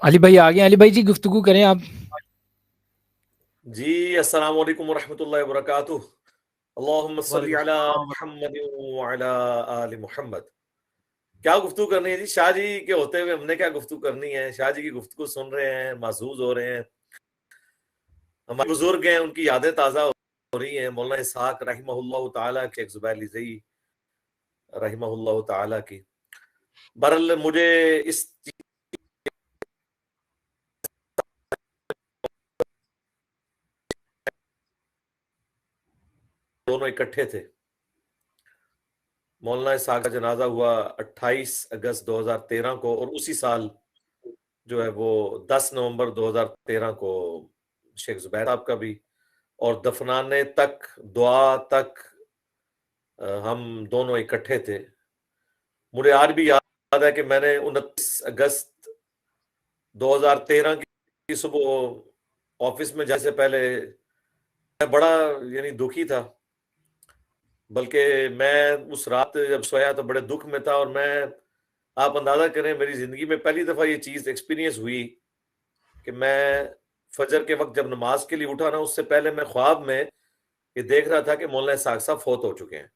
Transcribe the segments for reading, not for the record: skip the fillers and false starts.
علی بھائی آ گئے. علی بھائی جی گفتگو کریں آپ. جی السلام علیکم ورحمۃ اللہ وبرکاتہ. اللہم صلی وعلیکم علی السلام. محمد وعلی آل محمد. کیا گفتگو کرنی ہے جی؟ شاہ جی کے ہوتے ہوئے ہم نے کیا گفتگو کرنی ہے؟ شاہ جی کی گفتگو سن رہے ہیں، محظوظ ہو رہے ہیں. ہمارے بزرگ ہیں، ان کی یادیں تازہ ہو رہی ہیں. مولانا اسحاق رحمہ اللہ تعالیٰ کے، زبیر علی رحمہ اللہ تعالیٰ کی. برحال مجھے اس دونوں اکٹھے تھے. مولانا اسحاق کا جنازہ ہوا 28 اگست 2013 کو، اور اسی سال جو ہے وہ 10 نومبر 2013 کو شیخ زبیر صاحب کا بھی. اور دفنانے تک، دعا تک ہم دونوں اکٹھے تھے. مجھے آج بھی یاد ہے کہ میں نے 29 اگست 2013 کی صبح آفس میں جانے سے پہلے میں بڑا دکھی تھا. بلکہ میں اس رات جب سویا تو بڑے دکھ میں تھا. اور آپ اندازہ کریں، میری زندگی میں پہلی دفعہ یہ چیز ایکسپیرینس ہوئی کہ میں فجر کے وقت جب نماز کے لیے اٹھا نا، اس سے پہلے میں خواب میں یہ دیکھ رہا تھا کہ مولانا اسحاق صاحب فوت ہو چکے ہیں،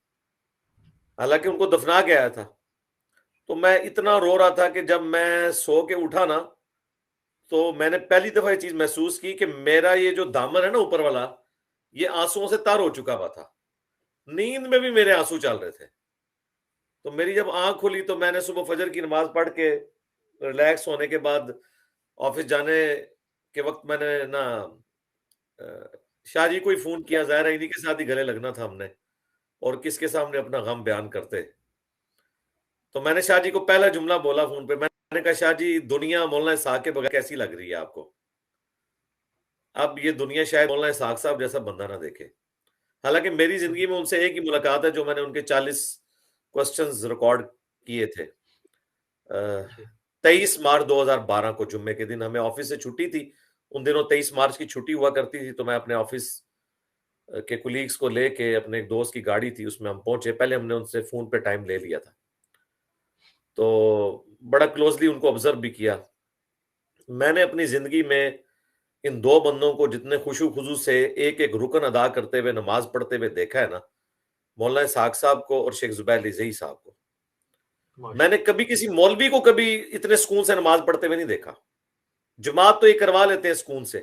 حالانکہ ان کو دفنا کے آیا تھا. تو میں اتنا رو رہا تھا کہ جب میں سو کے اٹھا نا، تو میں نے پہلی دفعہ یہ چیز محسوس کی کہ میرا یہ جو دامن ہے نا اوپر والا، یہ آنسوؤں سے تر ہو چکا ہوا تھا. نیند میں بھی میرے آنسو چل رہے تھے. تو میری جب آنکھ کھلی تو میں نے صبح فجر کی نماز پڑھ کے ریلیکس ہونے کے بعد آفس جانے کے وقت میں نے نا شاہ جی کو ہی فون کیا. ظاہر ہے انہیں کے ساتھ ہی گلے لگنا تھا ہم نے، اور کس کے سامنے اپنا غم بیان کرتے. تو میں نے شاہ جی کو پہلا جملہ بولا فون پہ. میں نے کہا شاہ جی، دنیا مولانا اسحاق کے بغیر کیسی لگ رہی ہے آپ کو؟ اب یہ دنیا شاید مولانا اسحاق صاحب جیسا بندہ نہ دیکھے. حالانکہ میری زندگی میں ان سے ایک ہی ملاقات ہے جو میں نے ان کے 40 کوسچنز ریکارڈ کیے تھے. 23 مارچ 2012 کو جمعے کے دن ہمیں آفس سے چھٹی تھی. ان دنوں 23 مارچ کی چھٹی ہوا کرتی تھی. تو میں اپنے آفس کے کولیگز کو لے کے، اپنے ایک دوست کی گاڑی تھی اس میں ہم پہنچے. پہلے ہم نے ان سے فون پہ ٹائم لے لیا تھا، تو بڑا کلوزلی ان کو آبزرو بھی کیا. میں نے اپنی زندگی میں ان دو بندوں کو جتنے خشوع خضوع سے ایک ایک رکن ادا کرتے ہوئے، نماز پڑھتے ہوئے دیکھا ہے نا، مولانا اسحاق صاحب کو اور شیخ زبیر علی صاحب کو. میں نے کبھی کسی مولوی کو کبھی اتنے سکون سے نماز پڑھتے ہوئے نہیں دیکھا. جماعت تو یہ کروا لیتے ہیں سکون سے،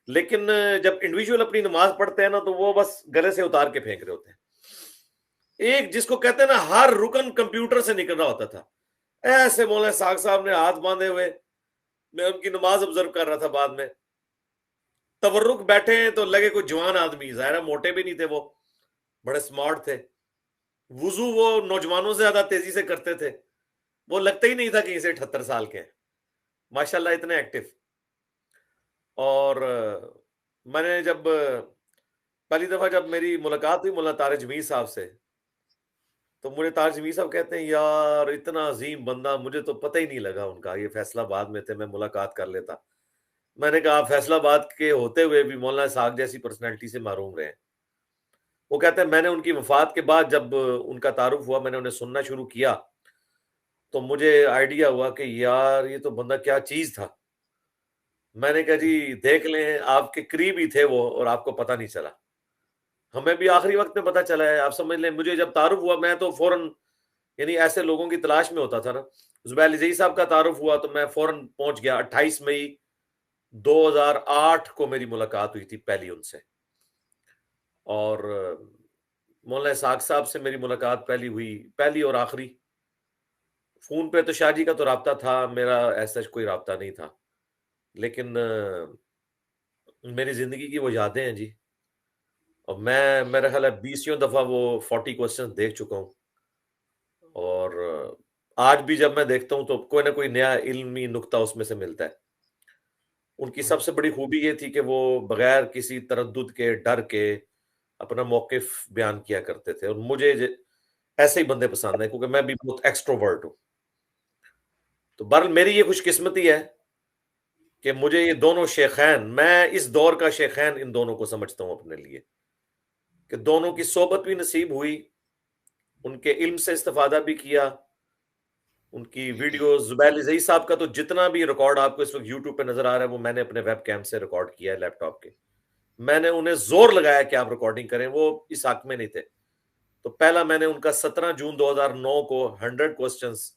لیکن جب انڈیویجول اپنی نماز پڑھتے ہیں نا، تو وہ بس گلے سے اتار کے پھینک رہے ہوتے ہیں. ایک جس کو کہتے ہیں نا ہر رکن کمپیوٹر سے نکل رہا ہوتا تھا، ایسے مولانا اسحاق صاحب نے ہاتھ باندھے ہوئے. میں ان کی نماز آبزرو کر رہا تھا. بعد میں تورک بیٹھے ہیں تو لگے کوئی جوان آدمی، ظاہر موٹے بھی نہیں تھے، وہ بڑے سمارٹ تھے. وضو وہ نوجوانوں سے زیادہ تیزی سے کرتے تھے. وہ لگتا ہی نہیں تھا کہ اسے 78 سال کے ہیں. ماشاءاللہ اتنے ایکٹیو. اور میں نے جب پہلی دفعہ جب میری ملاقات ہوئی مولانا طارق جمیل صاحب سے، تو مجھے طارق جمیل صاحب کہتے ہیں یار اتنا عظیم بندہ، مجھے تو پتہ ہی نہیں لگا ان کا. یہ فیصل آباد میں تھے، میں ملاقات کر لیتا. میں نے کہا آپ فیصل آباد کے ہوتے ہوئے بھی مولانا اسحاق جیسی پرسنالٹی سے محروم رہے ہیں. وہ کہتے ہیں میں نے ان کی وفات کے بعد جب ان کا تعارف ہوا، میں نے انہیں سننا شروع کیا، تو مجھے آئیڈیا ہوا کہ یار یہ تو بندہ کیا چیز تھا. میں نے کہا جی دیکھ لیں، آپ کے قریب ہی تھے وہ اور آپ کو پتہ نہیں چلا. ہمیں بھی آخری وقت میں پتہ چلا ہے. آپ سمجھ لیں مجھے جب تعارف ہوا، میں تو فوراً ایسے لوگوں کی تلاش میں ہوتا تھا نا. زبیر علی صاحب کا تعارف ہوا تو میں فوراً پہنچ گیا. 28 مئی 2008 کو میری ملاقات ہوئی تھی پہلی ان سے. اور مولانا اسحاق صاحب سے میری ملاقات پہلی اور آخری. فون پہ تو شاہ جی کا تو رابطہ تھا، میرا ایسا کوئی رابطہ نہیں تھا. لیکن میری زندگی کی وہ یادیں ہیں جی. اور میں میرا خیال ہے 20 دفعہ وہ 40 کوسچن دیکھ چکا ہوں. اور آج بھی جب میں دیکھتا ہوں تو کوئی نہ کوئی نیا علمی نقطہ اس میں سے ملتا ہے. ان کی سب سے بڑی خوبی یہ تھی کہ وہ بغیر کسی تردد کے، ڈر کے اپنا موقف بیان کیا کرتے تھے. اور مجھے ایسے ہی بندے پسند ہیں کیونکہ میں بھی بہت ایکسٹروورٹ ہوں. تو بہرحال میری یہ خوش قسمتی ہے کہ مجھے یہ دونوں شیخین، میں اس دور کا شیخین ان دونوں کو سمجھتا ہوں اپنے لیے، کہ دونوں کی صحبت بھی نصیب ہوئی، ان کے علم سے استفادہ بھی کیا، ان کی ویڈیو زبیر لزئی صاحب کا تو جتنا بھی ریکارڈ آپ کو اس وقت یوٹیوب پہ نظر آ رہا ہے وہ میں نے اپنے ویب کیم سے ریکارڈ کیا ہے لیپ ٹاپ کے. میں نے انہیں زور لگایا کہ آپ ریکارڈنگ کریں, وہ اس حق میں نہیں تھے. تو پہلا میں نے ان کا 17 جون 2009 کو 100 کوسچنز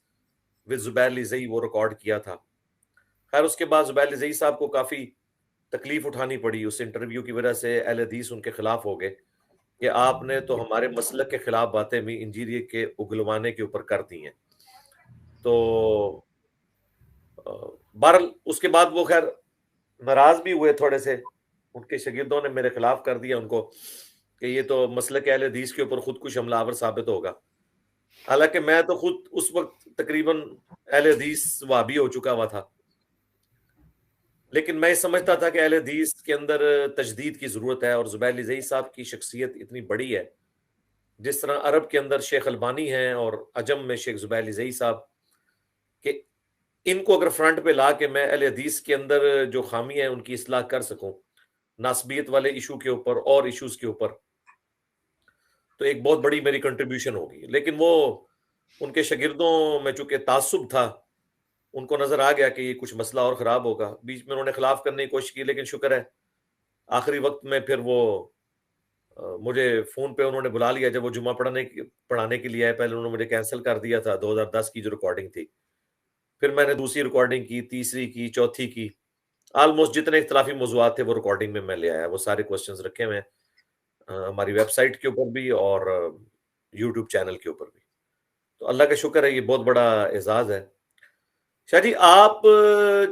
ود زبیر لزئی وہ ریکارڈ کیا تھا. خیر اس کے بعد زبیر لزئی صاحب کو کافی تکلیف اٹھانی پڑی اس انٹرویو کی وجہ سے. اہل حدیث ان کے خلاف ہو گئے کہ آپ نے تو ہمارے مسلک کے خلاف باتیں بھی انجیری کے اگلوانے کے اوپر کر دی ہیں. تو بہرحال اس کے بعد وہ خیر ناراض بھی ہوئے تھوڑے سے, ان کے شاگردوں نے میرے خلاف کر دیا ان کو کہ یہ تو مسلک اہل حدیث کے اوپر خود کش حملہ آور ثابت ہوگا. حالانکہ میں تو خود اس وقت تقریباً اہل حدیث وہابی ہو چکا ہوا تھا, لیکن میں سمجھتا تھا کہ اہل حدیث کے اندر تجدید کی ضرورت ہے, اور زبیر لزئی صاحب کی شخصیت اتنی بڑی ہے, جس طرح عرب کے اندر شیخ البانی ہیں اور عجم میں شیخ زبیر لزئی صاحب, کہ ان کو اگر فرنٹ پہ لا کے میں اہل حدیث کے اندر جو خامی ہیں ان کی اصلاح کر سکوں ناسبیت والے ایشو کے اوپر اور ایشوز کے اوپر, تو ایک بہت بڑی میری کنٹریبیوشن ہوگی. لیکن وہ ان کے شاگردوں میں چونکہ تعصب تھا, ان کو نظر آ گیا کہ یہ کچھ مسئلہ اور خراب ہوگا. بیچ میں انہوں نے خلاف کرنے کی کوشش کی, لیکن شکر ہے آخری وقت میں پھر وہ مجھے فون پہ انہوں نے بلا لیا جب وہ جمعہ پڑھانے کے لیے آئے. پہلے انہوں نے مجھے کینسل کر دیا تھا 2010 کی جو ریکارڈنگ تھی, پھر میں نے دوسری ریکارڈنگ کی, تیسری کی, چوتھی کی, آلموسٹ جتنے اختلافی موضوعات تھے وہ ریکارڈنگ میں لے آیا. وہ سارے کوسچنز رکھے ہوئے ہیں ہماری ویب سائٹ کے اوپر بھی اور یوٹیوب چینل کے اوپر بھی. تو اللہ کا شکر ہے, یہ بہت بڑا اعزاز ہے. شاہ جی آپ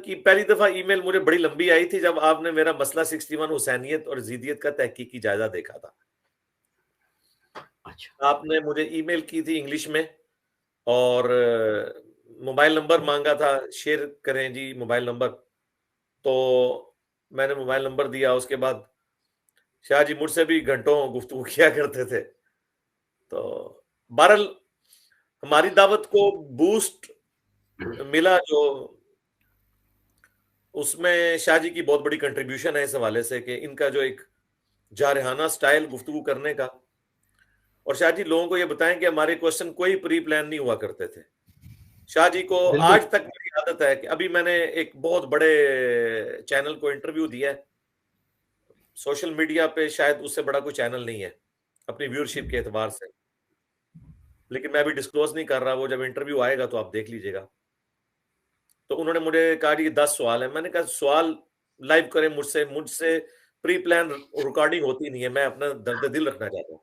کی پہلی دفعہ ای میل مجھے بڑی لمبی آئی تھی جب آپ نے میرا مسئلہ 61 حسینیت اور زیدیت کا تحقیقی جائزہ دیکھا تھا. اچھا آپ نے مجھے ای میل کی تھی انگلش میں اور موبائل نمبر مانگا تھا, شیئر کریں جی موبائل نمبر. تو میں نے موبائل نمبر دیا. اس کے بعد شاہ جی مجھ سے بھی گھنٹوں گفتگو کیا کرتے تھے. تو بہرحال ہماری دعوت کو بوسٹ ملا, جو اس میں شاہ جی کی بہت بڑی کنٹریبیوشن ہے اس حوالے سے کہ ان کا جو ایک جارحانہ سٹائل گفتگو کرنے کا. اور شاہ جی لوگوں کو یہ بتائیں کہ ہمارے کوسچن کوئی پری پلان نہیں ہوا کرتے تھے. شاہ جی کو آج تک میری عادت ہے کہ ابھی میں نے ایک بہت بڑے چینل کو انٹرویو دیا ہے, سوشل میڈیا پہ شاید اس سے بڑا کوئی چینل نہیں ہے اپنی ویورشپ کے اعتبار سے, لیکن میں ابھی ڈسکلوز نہیں کر رہا, وہ جب انٹرویو آئے گا تو آپ دیکھ لیجئے گا. تو انہوں نے مجھے کہا کہ 10 سوال ہیں. میں نے کہا سوال لائیو کریں مجھ سے پری پلان ریکارڈنگ ہوتی نہیں ہے, میں اپنا درد دل رکھنا چاہتا ہوں.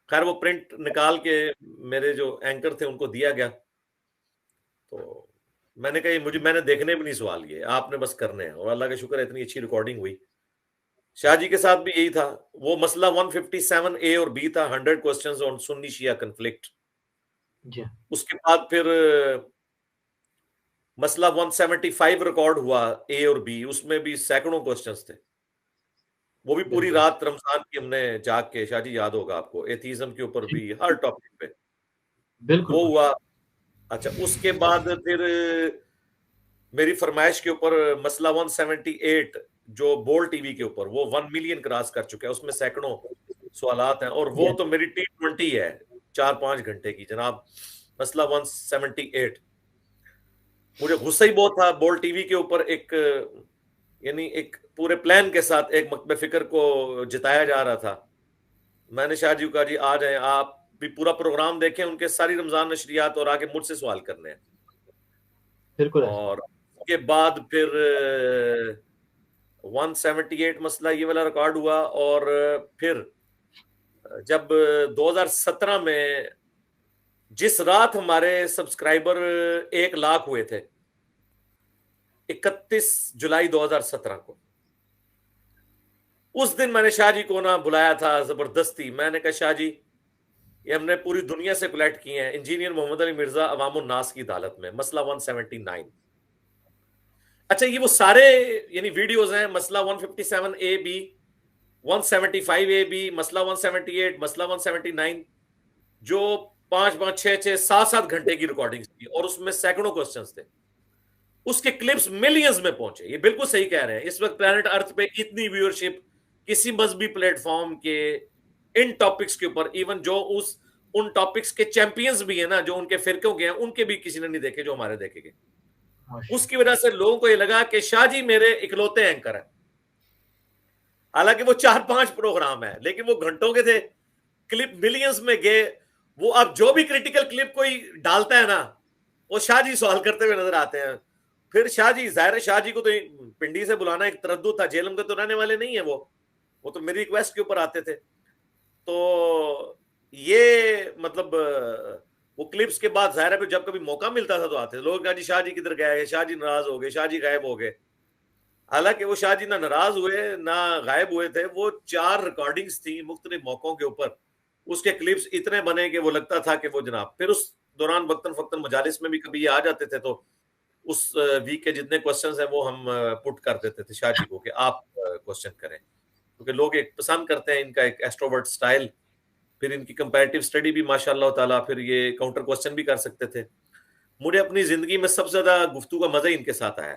خیر وہ پرنٹ نکال کے میرے جو اینکر تھے ان کو دیا گیا. تو میں نے کہا میں نے دیکھنے بھی نہیں سوال, یہ آپ نے بس کرنے ہیں, اور اللہ کا شکر ہے اتنی اچھی ریکارڈنگ ہوئی. شاہ جی کے ساتھ بھی یہی تھا. وہ مسئلہ 157A اور B تھا, 100 کوسچنز آن سنی شیعہ کنفلکٹ. اس کے بعد پھر مسئلہ 175 ریکارڈ ہوا A اور B, اس میں بھی سینکڑوں کوسچنز تھے. وہ بھی پوری رات رمضان کی ہم نے جاگ کے, شاہ جی یاد ہوگا آپ کو, ایتھیزم کے اوپر بھی ہر ٹاپک پہ وہ ہوا. اچھا اس کے بعد پھر میری فرمائش کے اوپر مسئلہ 178 جو بول ٹی وی کے اوپر, وہ 1 ملین کراس کر چکا ہے, اس میں سینکڑوں سوالات ہیں, اور وہ تو میری T20 ہے 4-5 گھنٹے کی جناب. مسئلہ 178 مجھے غصہ ہی بہت تھا بول ٹی وی کے اوپر, یعنی ایک پورے پلان کے ساتھ ایک مکتب فکر کو جتایا جا رہا تھا. میں نے شاہ جی کو کہا جی آ جائیں آپ بھی پورا پروگرام دیکھیں, ان کے ساری رمضان نشریات, اور آگے مجھ سے سوال کرنے ہیں. اور اس کے بعد پھر 178 مسئلہ یہ والا ریکارڈ ہوا. اور پھر جب 2017 میں جس رات ہمارے سبسکرائبر 1 لاکھ ہوئے تھے, 31 جولائی 2017 کو, اس دن میں نے شاہ جی کو نہ بلایا تھا زبردستی. میں نے کہا شاہ جی یہ ہم نے پوری دنیا سے کلیکٹ کیے ہیں, انجینئر محمد علی مرزا عوام الناس کی عدالت میں, مسئلہ 179. اچھا یہ وہ سارے یعنی ویڈیوز ہیں, مسئلہ 157A B, 175A B, مسئلہ 178, مسئلہ 179, جو 5-6-7 گھنٹے کی ریکارڈنگ تھی, اور اس میں سینکڑوں کوسچنز تھے. اس کے کلپس ملینز میں پہنچے. یہ بالکل صحیح کہہ رہے ہیں, اس وقت پلانٹ ارتھ پہ اتنی ویورشپ کسی مذہبی پلیٹ فارم کے ان ٹاپکس کے اوپر, ایون جو ان ٹاپکس کے چیمپئنز بھی ہیں نا جو ان کے فرقوں کے ہیں, ان کے بھی کسی نے نہیں دیکھے جو ہمارے دیکھے گئے. اس کی وجہ سے لوگوں کو یہ لگا کہ شاہ جی میرے اکلوتے اینکر ہیں, حالانکہ وہ 4-5 پروگرام ہیں لیکن وہ گھنٹوں کے تھے, کلپ ملینز میں گئے. وہ اب جو بھی کریٹیکل کلپ کوئی ڈالتا ہے نا وہ شاہ جی سوال کرتے ہوئے نظر آتے ہیں. پھر شاہ جی, ظاہر شاہ جی کو تو پنڈی سے بلانا ایک تردد تھا, جیلم کے تو رہنے والے نہیں ہیں, وہ تو میری ریکویسٹ کے اوپر آتے تھے. تو یہ مطلب وہ کلپس کے بعد ظاہر ہے جب کبھی موقع ملتا تھا تو آتے تھے. لوگ کہا جی شاہ جی کدھر گئے, شاہ جی ناراض ہو گئے, شاہ جی غائب ہو گئے. حالانکہ وہ شاہ جی نہ ناراض ہوئے نہ غائب ہوئے تھے. وہ 4 ریکارڈنگز تھیں مختلف موقعوں کے اوپر, اس کے کلپس اتنے بنے کہ وہ لگتا تھا کہ وہ جناب. پھر اس دوران وقتاً فوقتاً مجالس میں بھی کبھی یہ آ جاتے تھے تو اس ویک کے جتنے کوسچنز ہیں وہ ہم پٹ کر دیتے تھے شاہ جی کو کہ آپ کوسچن کریں, کیونکہ لوگ ایک پسند کرتے ہیں ان کا ایک ایکسٹروورٹ سٹائل. پھر ان کی کمپیریٹیو سٹڈی بھی ماشاء اللہ تعالیٰ, پھر یہ کاؤنٹر کوسچن بھی کر سکتے تھے. مجھے اپنی زندگی میں سب سے زیادہ گفتگو کا مزہ ان کے ساتھ آیا,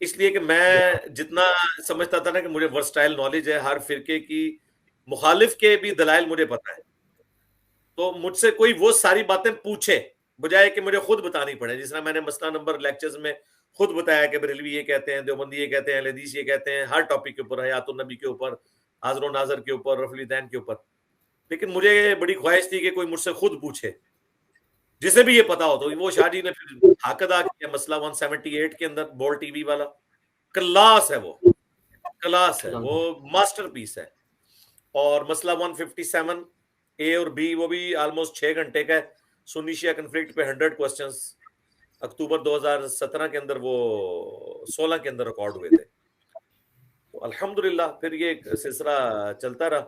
اس لیے کہ میں جتنا سمجھتا تھا نا کہ مجھے ورسٹائل نالج ہے, ہر فرقے کی مخالف کے بھی دلائل مجھے پتہ ہے, تو مجھ سے کوئی وہ ساری باتیں پوچھے بجائے کہ مجھے خود بتانی پڑے. جس طرح میں نے مسئلہ نمبر لیکچرز میں خود بتایا کہ بریلوی یہ کہتے ہیں, دیوبندی یہ کہتے ہیں, اہل حدیث یہ کہتے ہیں, ہر ٹاپک کے اوپر, حیات النبی کے اوپر, حاضر و ناظر کے اوپر, رفع الیدین کے اوپر. لیکن مجھے بڑی خواہش تھی کہ کوئی مجھ سے خود پوچھے جسے بھی یہ پتا ہو. تو وہ شاہ جی نے پھر حق ادا کیا. مسئلہ 178 کے اندر بول ٹی وی والا کلاس ہے, وہ کلاس ہے, وہ ماسٹر پیس ہے. اور مسئلہ 157 اے اور بی وہ بھی آلموسٹ 6 گھنٹے کا ہے. سنی شیعہ کنفلکٹ پہ 100 کوسچنز اکتوبر 2017 کے اندر, وہ 16 کے اندر ریکارڈ ہوئے تھے. تو الحمدللہ پھر یہ سلسلہ چلتا رہا,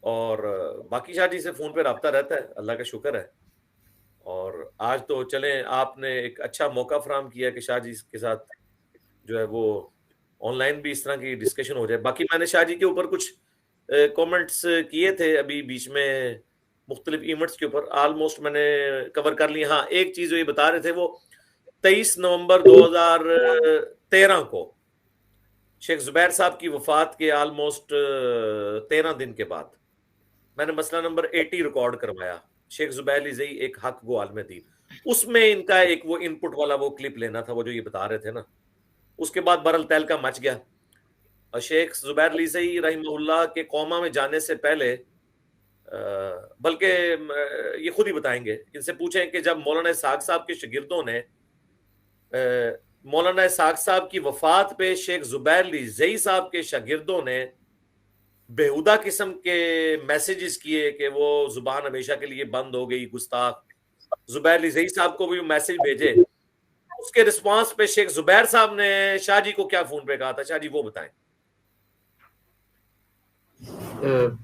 اور باقی شاہ جی سے فون پہ رابطہ رہتا ہے, اللہ کا شکر ہے. اور آج تو چلیں آپ نے ایک اچھا موقع فراہم کیا کہ شاہ جی کے ساتھ جو ہے وہ آن لائن بھی اس طرح کی ڈسکشن ہو جائے. باقی میں نے شاہ جی کے اوپر کچھ کومنٹس کیے تھے ابھی بیچ میں مختلف ایونٹس کے اوپر, آلموسٹ میں نے کور کر لی. ہاں ایک چیز جو یہ بتا رہے تھے, وہ 23 نومبر 2013 کو شیخ زبیر صاحب کی وفات کے آلموسٹ 13 دن کے بعد میں نے مسئلہ نمبر 80 ریکارڈ کروایا, شیخ زبیر علی زئی ایک حق گو عالم دین. اس میں ان کا ایک وہ ان پٹ والا وہ کلپ لینا تھا, وہ جو یہ بتا رہے تھے نا. اس کے بعد برل تیل کا مچ گیا. اور شیخ زبیر علی زئی رحمہ اللہ کے کوما میں جانے سے پہلے, بلکہ یہ خود ہی بتائیں گے, ان سے پوچھیں کہ جب مولانا اسحاق صاحب کے شاگردوں نے مولانا اسحاق صاحب کی وفات پہ شیخ زبیر علی زئی صاحب کے شاگردوں نے بےہودہ قسم کے میسیجز کیے کہ وہ زبان ہمیشہ کے لیے بند ہو گئی, گستاخ. زبیر علی زئی صاحب کو بھی میسیج بھیجے. اس کے رسپانس پہ شیخ زبیر صاحب نے شاہ جی کو کیا فون پہ کہا تھا, شاہ جی وہ بتائیں.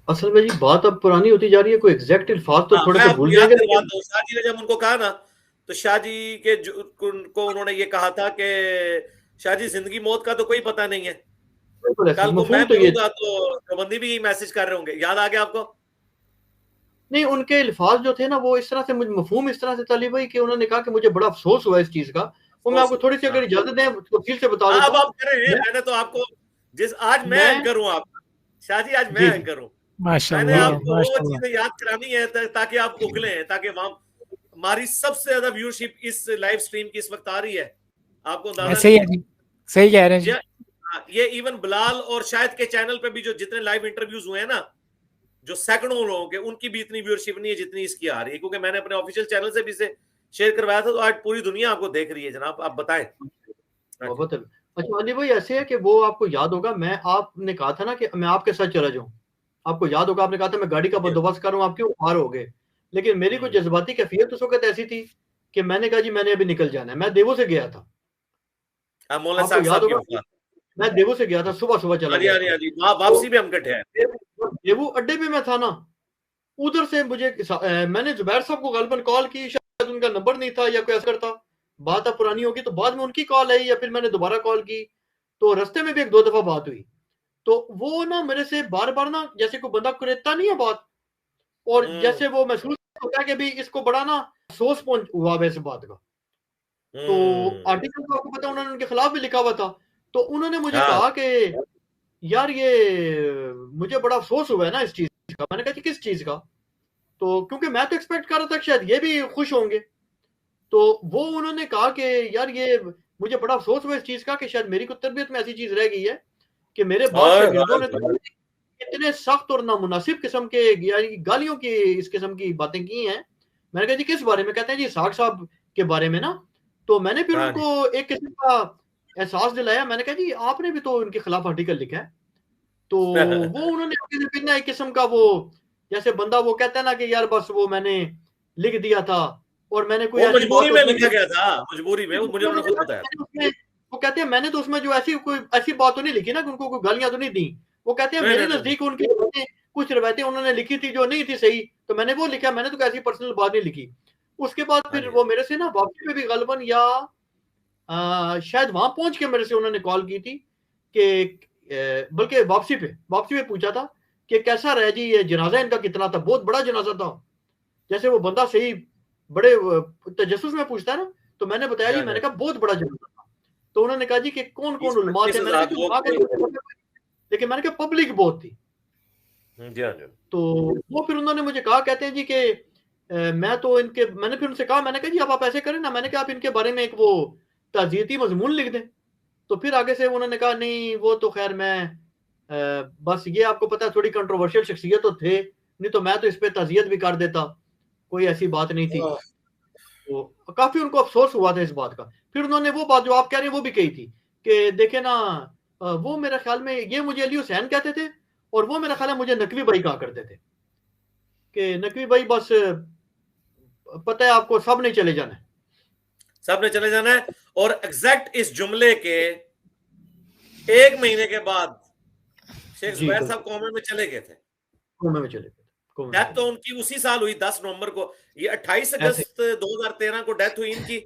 اصل میں جی بات اب پرانی ہوتی جا رہی ہے, کوئی ایگزیکٹ الفاظ تو تھوڑے سے بھول جائیں گے. شاہ جی نے جب ان کو کہا نا تو شاہ جی کے کو انہوں نے یہ کہا تھا کہ شاہ جی زندگی موت کا تو کوئی پتہ نہیں ہے, کل کو میں بولوں گا تو دیوبندی بھی میسج کر رہے ہوں گے. یاد آ گیا آپ کو؟ نہیں, ان کے الفاظ جو تھے نا وہ اس طرح سے مجھے مفہوم اس طرح سے طالب بھائی کہ انہوں نے کہا کہ مجھے بڑا افسوس ہوا اس چیز کا. وہ میں آپ کو تھوڑی سی اگر اجازت دیں تفصیل سے بتا دیتا ہوں. اب آپ کریں, میں نے تو آپ کو آج میں اینکر ہوں, آپ شاہ جی آج میں اینکر ہوں. میں نے آپ کو وہ چیزیں یاد کرانی ہے تاکہ آپ اگلیں, تاکہ ہماری سب سے زیادہ ویورشپ اس لائیو سٹریم کی اس وقت آ رہی ہے. آپ کو اندازہ صحیح کہہ رہے ہیں. یہ ایون بلال اور شاید کے چینل پہ بھی جو جتنے لائیو انٹرویوز ہوئے ہیں نا, جو سینکڑوں لوگوں کے, ان کی بھی اتنی ویورشپ نہیں ہے جتنی اس کی آ رہی ہے, کیونکہ میں نے اپنے آفیشیل چینل سے بھی اسے شیئر کروایا تھا. تو آج پوری دنیا آپ کو دیکھ رہی ہے. جناب آپ بتائیں. اچھا علی بھائی ایسے ہے کہ وہ آپ کو یاد ہوگا, میں آپ نے کہا تھا نا کہ میں آپ کے ساتھ چلا جاؤں. آپ کو یاد ہوگا آپ نے کہا تھا میں گاڑی کا بندوبست کر رہا ہوں, آپ کیوں باہر ہو گئے. لیکن میری کوئی جذباتی کیفیت اس وقت ایسی تھی کہ میں نے کہا جی میں نے ابھی نکل جانا ہے. میں دیوو سے گیا تھا, آپ کو یاد ہوگا میں دیوو سے گیا تھا, صبح چلا گیا. واپسی بھی ہم کٹھے ہیں. دیوو اڈے پہ میں تھا نا, ادھر سے مجھے میں نے زبیر صاحب کو غالباً کال کی, شاید ان کا نمبر نہیں تھا یا کوئی ایسا کرتا, بات اب پرانی ہوگی. تو بعد میں ان کی کال آئی یا پھر میں نے دوبارہ کال کی, تو رستے میں بھی 1-2 دفعہ بات ہوئی. تو وہ نا میرے سے بار بار نا جیسے کوئی بندہ کریتا نہیں ہے بات, اور جیسے وہ محسوس ہوتا ہے کہ بھی اس کو بڑا نا افسوس ہوا ہے اس بات کا. تو آرٹیکل کو آپ کو پتا انہوں نے ان کے خلاف بھی لکھا ہوا تھا. تو انہوں نے مجھے کہا کہ یار یہ مجھے بڑا افسوس ہوا ہے نا اس چیز کا. میں نے کہا کہ کس چیز کا؟ تو کیونکہ میں تو ایکسپیکٹ کر رہا تھا کہ شاید یہ بھی خوش ہوں گے. تو وہ انہوں نے کہا کہ یار یہ مجھے بڑا افسوس ہوا اس چیز کا کہ شاید میری کو تربیت میں ایسی چیز رہ گئی ہے کہ میرے بعض شاگردوں نے تو اتنے سخت اور نامناسب قسم کے گالیوں کی اس قسم کی باتیں کی ہیں. میں نے کہا جی کس بارے میں؟ کہتے ہیں جی اسحاق صاحب کے بارے میں نا. تو میں نے پھر ان کو ایک قسم کا احساس دلایا. میں نے کہا جی آپ نے بھی تو ان کے خلاف آرٹیکل لکھا ہے. تو وہ انہوں نے ایک قسم کا وہ جیسے بندہ وہ کہتا ہے نا کہ یار بس وہ میں نے لکھ دیا تھا اور میں نے کوئی مجبوری میں لکھا گیا تھا, مجبوری میں, مجھے انہوں نے خود بتایا. وہ کہتے ہیں میں نے تو اس میں جو ایسی بات تو نہیں لکھی نا کہ ان کو کوئی گالیاں تو نہیں دی. وہ کہتے ہیں میرے نزدیک ان کی کچھ روایتیں انہوں نے لکھی تھی جو نہیں تھی صحیح, تو میں نے وہ لکھا. میں نے تو ایسی پرسنل بات نہیں لکھی. اس کے بعد پھر وہ میرے سے نا واپسی پہ بھی غالباً یا شاید وہاں پہنچ کے میرے سے انہوں نے کال کی تھی کہ بلکہ واپسی پہ پوچھا تھا کہ کیسا رہا جی یہ جنازہ ان کا کتنا تھا. بہت بڑا جنازہ تھا, جیسے وہ بندہ صحیح بڑے تجسس میں پوچھتا ہے نا. تو میں نے بتایا جی, میں نے کہا بہت بڑا جنازہ تھا. تو انہوں نے کہا جی کہ کون علماء تھے؟ میں نے کہا لیکن میں نے کہا پبلک بہت تھی. تو وہ پھر انہوں نے مجھے کہا, کہتے ہیں جی کہ میں تو میں نے پھر ان سے کہا, میں نے کہا جی آپ ایسے کریں نا, میں نے کہا آپ ان کے بارے میں ایک وہ تعزیتی مضمون لکھ دیں. تو پھر آگے سے انہوں نے کہا نہیں وہ تو خیر میں بس یہ آپ کو پتا ہے تھوڑی کنٹروورشل شخصیت تو تھے, نہیں تو میں تو اس پہ تعزیت بھی کر دیتا, کوئی ایسی بات نہیں تھی. تو کافی ان کو افسوس ہوا تھا اس بات کا. پھر انہوں نے وہ بات جو آپ کہہ رہے ہیں وہ بھی کہی تھی کہ دیکھیں نا وہ میرے خیال میں یہ مجھے علی حسین کہتے تھے اور وہ میرا خیال ہے مجھے نقوی بھائی کہا کرتے تھے کہ نقوی بھائی بس پتہ ہے آپ کو سب نے چلے جانا ہے, سب نے چلے جانا ہے. اور ایگزیکٹ اس جملے کے ایک مہینے کے بعد شیخ زبیر صاحب قومے میں چلے گئے تھے. قومے میں چلے گئے. ڈیتھ تو ان کی اسی سال ہوئی 10 نومبر کو. یہ 28 اگست 2013 کو ڈیتھ ہوئی ان کی.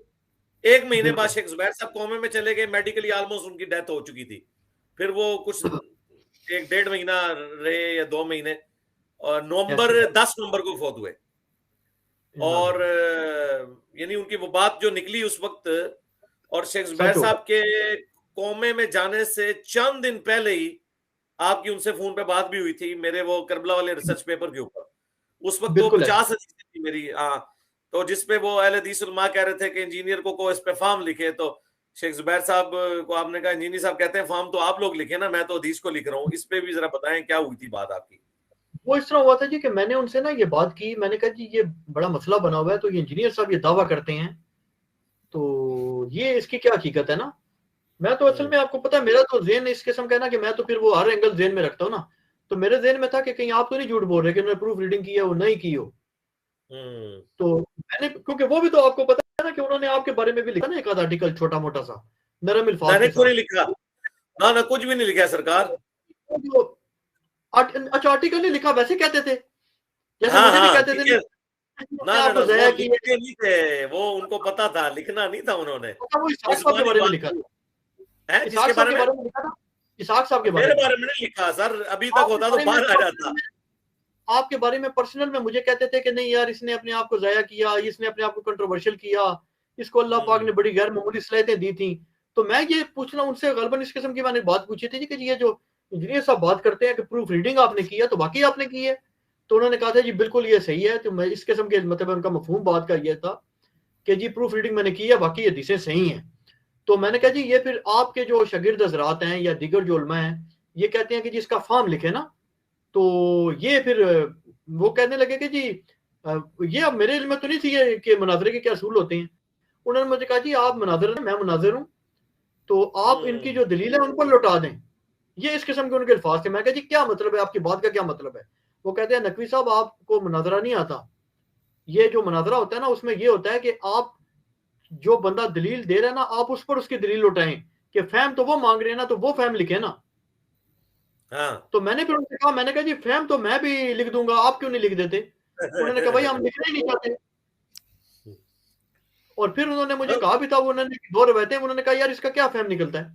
ایک مہینے بعد شیخ زبیر صاحب قومے میں چلے گئے. میڈیکلی آلموسٹ ان کی ڈیتھ ہو چکی تھی. پھر وہ کچھ 1.5 مہینہ رہے یا 2 مہینے, اور 10 نومبر کو فوت ہوئے. اور یعنی ان کی وہ بات جو نکلی اس وقت, اور شیخ زبیر صاحب کے قومے میں جانے سے چند دن پہلے ہی آپ کی ان سے فون پہ بات بھی ہوئی تھی میرے وہ کربلا والے ریسرچ پیپر کے اوپر. اس وقت وہ 50 حدیث تھی میری, تو جس پہ وہ اہل حدیث علماء کہہ رہے تھے کہ انجینئر کو اس پہ فارم لکھے. تو شیخ زبیر صاحب کو آپ نے کہا انجینئر صاحب کہتے ہیں فارم تو آپ لوگ لکھیں نا, میں تو حدیث کو لکھ رہا ہوں. اس پہ بھی ذرا بتائیں کیا ہوئی تھی بات آپ کی. وہ اس طرح ہوا تھا جی کہ میں نے ان سے نا یہ بات کی. میں نے کہا جی یہ بڑا مسئلہ بنا ہوا ہے, تو یہ انجینئر صاحب یہ دعویٰ کرتے ہیں تو یہ اس کی کیا حقیقت ہے نا. میں تو اصل میں آپ کو پتا ہے میرا تو ذہن اس قسم کا ہے نا کہ میں تو پھر وہ ہر اینگل ذہن میں رکھتا ہوں نا. تو میرے ذہن میں تھا کہ کہیں آپ تو نہیں جھوٹ بول رہے کہ انہوں نے پروف ریڈنگ کی ہے وہ نہیں کی ہو. تو میں نے کیونکہ وہ بھی تو آپ کو پتا ہے نا کہ انہوں نے آپ کے بارے میں بھی لکھا نا ایک آدھ آرٹیکل چھوٹا موٹا سا نرم الفاظ میں نے کوئی نہیں لکھا. نہ کچھ بھی نہیں لکھا سرکار. اچھا آرٹیکل نہیں لکھا, ویسے کہتے تھے جیسے مجھے بھی کہتے تھے. وہ ان کو پتا تھا, لکھنا نہیں تھا انہوں نے. اسحاق کے بارے میں لکھا تھا, اسحاق صاحب کے بارے میں نہیں لکھا سر. ابھی تک ہوتا تو باہر آ جاتا. آپ کے بارے میں پرسنل میں مجھے کہتے تھے کہ نہیں یار اس نے اپنے آپ کو ضائع کیا, اس نے اپنے آپ کو کنٹروورشل کیا, اس کو اللہ پاک نے بڑی غیر معمولی صلاحیتیں دی تھیں. تو میں یہ پوچھنا ان سے غالباً اس قسم کی میں نے بات پوچھی تھی کہ یہ جو انجینئر صاحب بات کرتے ہیں کہ پروف ریڈنگ آپ نے کی ہے تو باقی آپ نے کی ہے. تو انہوں نے کہا تھا جی بالکل یہ صحیح ہے. تو میں اس قسم کے مطلب ان کا مفہوم بات کا یہ تھا کہ جی پروف ریڈنگ میں نے کی ہے, باقی حدیثیں صحیح ہیں. تو میں نے کہا جی یہ پھر آپ کے جو شاگرد حضرات ہیں یا دیگر جو علماء ہیں یہ کہتے ہیں کہ جی اس کا فارم لکھے نا. تو یہ پھر وہ کہنے لگے کہ جی یہ اب میرے علم میں تو نہیں تھی کہ مناظرے کے کیا اصول ہوتے ہیں. انہوں نے مجھے کہا جی آپ مناظر ہیں, میں مناظر ہوں, تو آپ ان کی جو دلیل ہے ان پر لوٹا دیں. یہ اس قسم کے ان کے الفاظ تھے. میں کہا جی کیا مطلب ہے آپ کی بات کا, کیا مطلب ہے؟ وہ کہتے ہیں نقوی صاحب آپ کو مناظرہ نہیں آتا. یہ جو مناظرہ ہوتا ہے نا اس میں یہ ہوتا ہے کہ آپ جو بندہ دلیل دے رہا ہے نا آپ اس پر اس کی دلیل لوٹائیں کہ فہم تو وہ مانگ رہے ہیں نا تو وہ فہم لکھیں نا. تو میں نے پھر ان سے کہا, میں نے کہا جی فہم تو میں بھی لکھ دوں گا, آپ کیوں نہیں لکھ دیتے؟ انہوں نے کہا بھائی ہم لکھنا ہی نہیں چاہتے. اور پھر انہوں نے مجھے کہا بھی تھا, انہوں نے 2 روایتیں, انہوں نے کہا یار اس کا کیا فہم نکلتا ہے.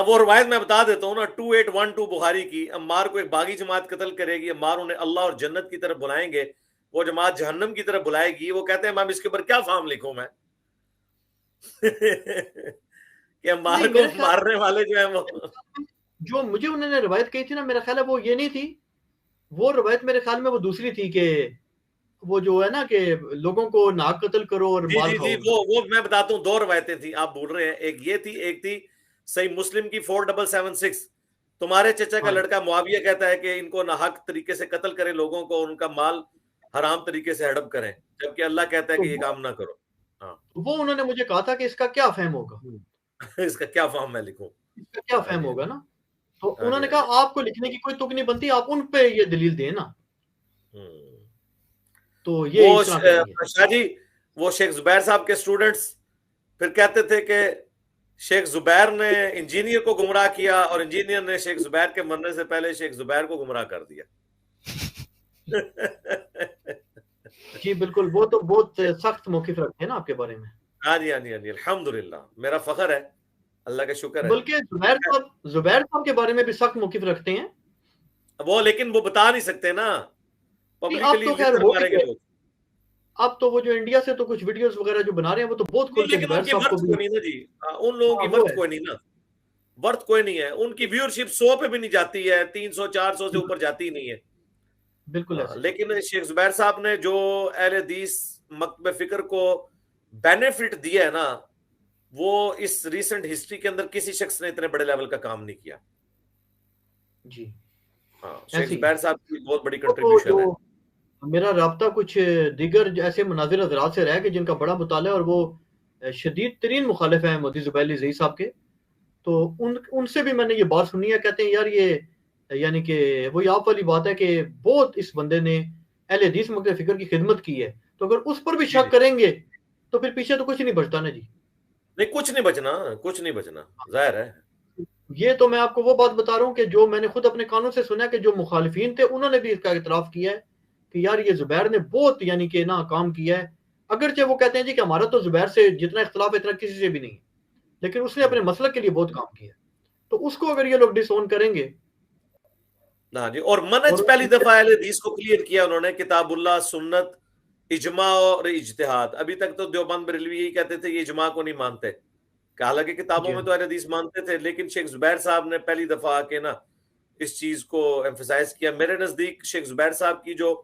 وہ روایت میں بتا دیتا ہوں نا, 2812 بخاری کی. عمار کو ایک باغی جماعت قتل کرے گی, عمار انہیں اللہ اور جنت کی طرف بلائیں گے, وہ جماعت جہنم کی طرف بلائے گی. وہ کہتے ہیں میں اس کے اوپر کیا فارم لکھوں میں کہ عمار کو مارنے والے جو ہیں وہ جو مجھے انہوں نے روایت کہی تھی نا, میرا خیال ہے وہ یہ نہیں تھی. وہ روایت میرے خیال میں وہ دوسری تھی کہ وہ جو ہے نا کہ لوگوں کو ناک قتل کرو اور جی مال جی جی کھاؤ. وہ میں بتاتا ہوں, 2 روایتیں تھیں آپ بھول رہے ہیں. ایک یہ تھی, ایک تھی صحیح مسلم کی 4776, تمہارے چچا کا ہاں لڑکا معاویہ کہتا ہے کہ ان کو ناحق طریقے سے قتل کریں لوگوں کو, اور ان کا مال حرام طریقے سے ہڑپ کریں, جبکہ اللہ کہتا ہے تو کہ یہ کام نہ کرو. ہاں وہ انہوں نے مجھے کہا تھا کہ اس کا کیا فہم ہوگا, اس کا کیا فارم میں لکھوں. اس کا کیا ہاں فہم جی ہوگا نا. تو ہاں انہوں جی نے ہاں جی. کہا آپ کو لکھنے کی کوئی تک نہیں بنتی, آپ ان پہ یہ دلیل دیں نا. ہوں. تو یہ وہ اس طرح کا نہیں ہے. شاہ جی وہ شیخ زبیر صاحب کے اسٹوڈنٹس پھر کہتے تھے کہ شیخ زبیر نے انجینئر کو گمراہ کیا, اور انجینئر نے شیخ زبیر کے مرنے سے پہلے شیخ زبیر کو گمراہ کر دیا. جی بالکل, وہ تو بہت سخت موقف رکھتے ہیں نا آپ کے بارے میں. ہاں جی ہاں جی ہاں جی, الحمدللہ میرا فخر ہے, اللہ کا شکر ہے. بلکہ زبیر صاحب کے بارے میں بھی سخت موقف رکھتے ہیں. وہ لیکن وہ بتا نہیں سکتے نا, اب پبلکلی تو خیر لطر ہو مارے بھی گے گئے. لوگ. اب تو وہ جو انڈیا سے تو کچھ ویڈیوز وغیرہ جو بنا رہے ہیں وہ تو بہت نہیں کھل کے لیکن زبیر ان کی صاحب کو ورت بھی. کوئی نہیں نا جی, ان لوگوں کی وہ ورت ہے. کوئی نہیں نا, ورت کوئی نہیں ہے ان کی. ویورشپ 100 پہ بھی نہیں جاتی ہے, 300 400 سے اوپر جاتی نہیں ہے. بالکل ایسے. لیکن شیخ زبیر صاحب نے جو اہل حدیث مکتب فکر کو بینیفٹ دیا ہے نا, وہ اس ریسنٹ ہسٹری کے اندر کسی شخص نے اتنے بڑے لیول کا کام نہیں کیا. جی ہاں شیخ ایسے ہی. زبیر صاحب کی بہت بڑی تو کنٹریبیوشن ہے. جو میرا رابطہ کچھ دیگر ایسے مناظر حضرات سے رہا کہ جن کا بڑا مطالعہ اور وہ شدید ترین مخالف ہیں مودی زبیر علی زئی صاحب کے. تو ان سے بھی میں نے یہ بات سنی ہے, کہتے ہیں یار یہ یعنی کہ وہی آپ والی بات ہے کہ بہت اس بندے نے اہل حدیث مکتب فکر کی خدمت کی ہے, تو اگر اس پر بھی جی جی, شک کریں گے تو پھر پیچھے تو کچھ نہیں بچتا نا جی. نہیں کچھ نہیں بچنا, کچھ نہیں بچنا, ظاہر ہے. یہ تو میں آپ کو وہ بات بتا رہا ہوں کہ جو میں نے خود اپنے کانوں سے سنا کہ جو مخالفین تھے انہوں نے بھی اس کا اعتراف کیا ہے کہ یار یہ زبیر نے بہت یعنی کہ نا کام کیا ہے. اگرچہ وہ کہتے ہیں جی کہ ہمارا تو زبیر سے جتنا اختلاف ہے اتنا کسی سے بھی نہیں ہے, لیکن اس نے اپنے مسلک کے لیے بہت کام کیا ہے. تو اس کو اگر یہ لوگ ڈس اون کریں گے. ہاں جی, اور منہج پہلی دفعہ اہل حدیث کو کلیئر کیا انہوں نے, کتاب اللہ, سنت, اجماع اور اجتہاد. ابھی تک تو دیوبند بریلوی یہی کہتے تھے یہ اجماع کو نہیں مانتے, کہ حالانکہ کتابوں جی میں تو اہل حدیث مانتے تھے, لیکن شیخ زبیر صاحب نے پہلی دفعہ آ کے نا اس چیز کو ایمفسائز کیا. میرے نزدیک شیخ زبیر صاحب کی جو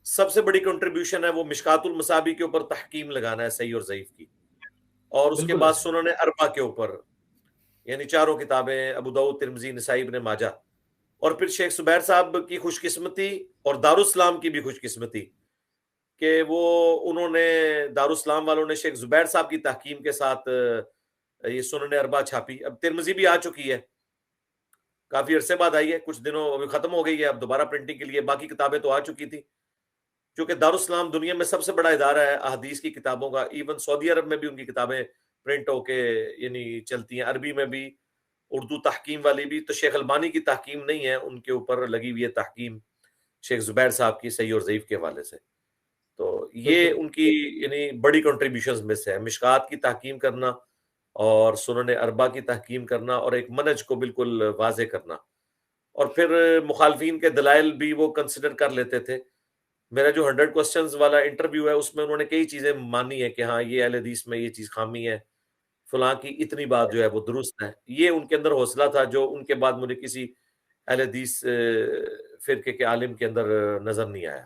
سب سے بڑی کنٹریبیوشن ہے وہ مشکات المصابی کے اوپر تحکیم لگانا ہے صحیح اور ضعیف کی, اور اس کے بالکل بعد ایسے. سنن اربع کے اوپر, یعنی چاروں کتابیں ابو داؤد, ترمذی, نسائی, ابن ماجہ. اور پھر شیخ زبیر صاحب کی خوش قسمتی اور دارالاسلام کی بھی خوش قسمتی کہ وہ انہوں نے دارالاسلام والوں نے شیخ زبیر صاحب کی تحکیم کے ساتھ یہ سنن اربع چھاپی. اب ترمذی بھی آ چکی ہے, کافی عرصے بعد آئی ہے, کچھ دنوں ابھی ختم ہو گئی ہے, اب دوبارہ پرنٹنگ کے لیے. باقی کتابیں تو آ چکی تھی, کیونکہ دارالاسلام دنیا میں سب سے بڑا ادارہ ہے احادیث کی کتابوں کا. ایون سعودی عرب میں بھی ان کی کتابیں پرنٹ ہو کے یعنی چلتی ہیں, عربی میں بھی, اردو تحکیم والی بھی. تو شیخ البانی کی تحکیم نہیں ہے, ان کے اوپر لگی ہوئی ہے تحکیم شیخ زبیر صاحب کی صحیح اور ضعیف کے حوالے سے. تو یہ ان کی یعنی بڑی کنٹریبیوشنز میں سے ہے, مشکات کی تحکیم کرنا اور سنن اربع کی تحکیم کرنا, اور ایک منہج کو بالکل واضح کرنا. اور پھر مخالفین کے دلائل بھی وہ کنسیڈر کر لیتے تھے. میرا جو 100 کوسچنز والا انٹرویو ہے اس میں انہوں نے کئی چیزیں مانی ہے کہ ہاں یہ اہل حدیث میں یہ چیز خامی ہے, فلاں کی اتنی بات جو ہے وہ درست ہے. یہ ان کے اندر حوصلہ تھا جو ان کے بعد مجھے کسی اہل حدیث فرقے کے عالم کے اندر نظر نہیں آیا.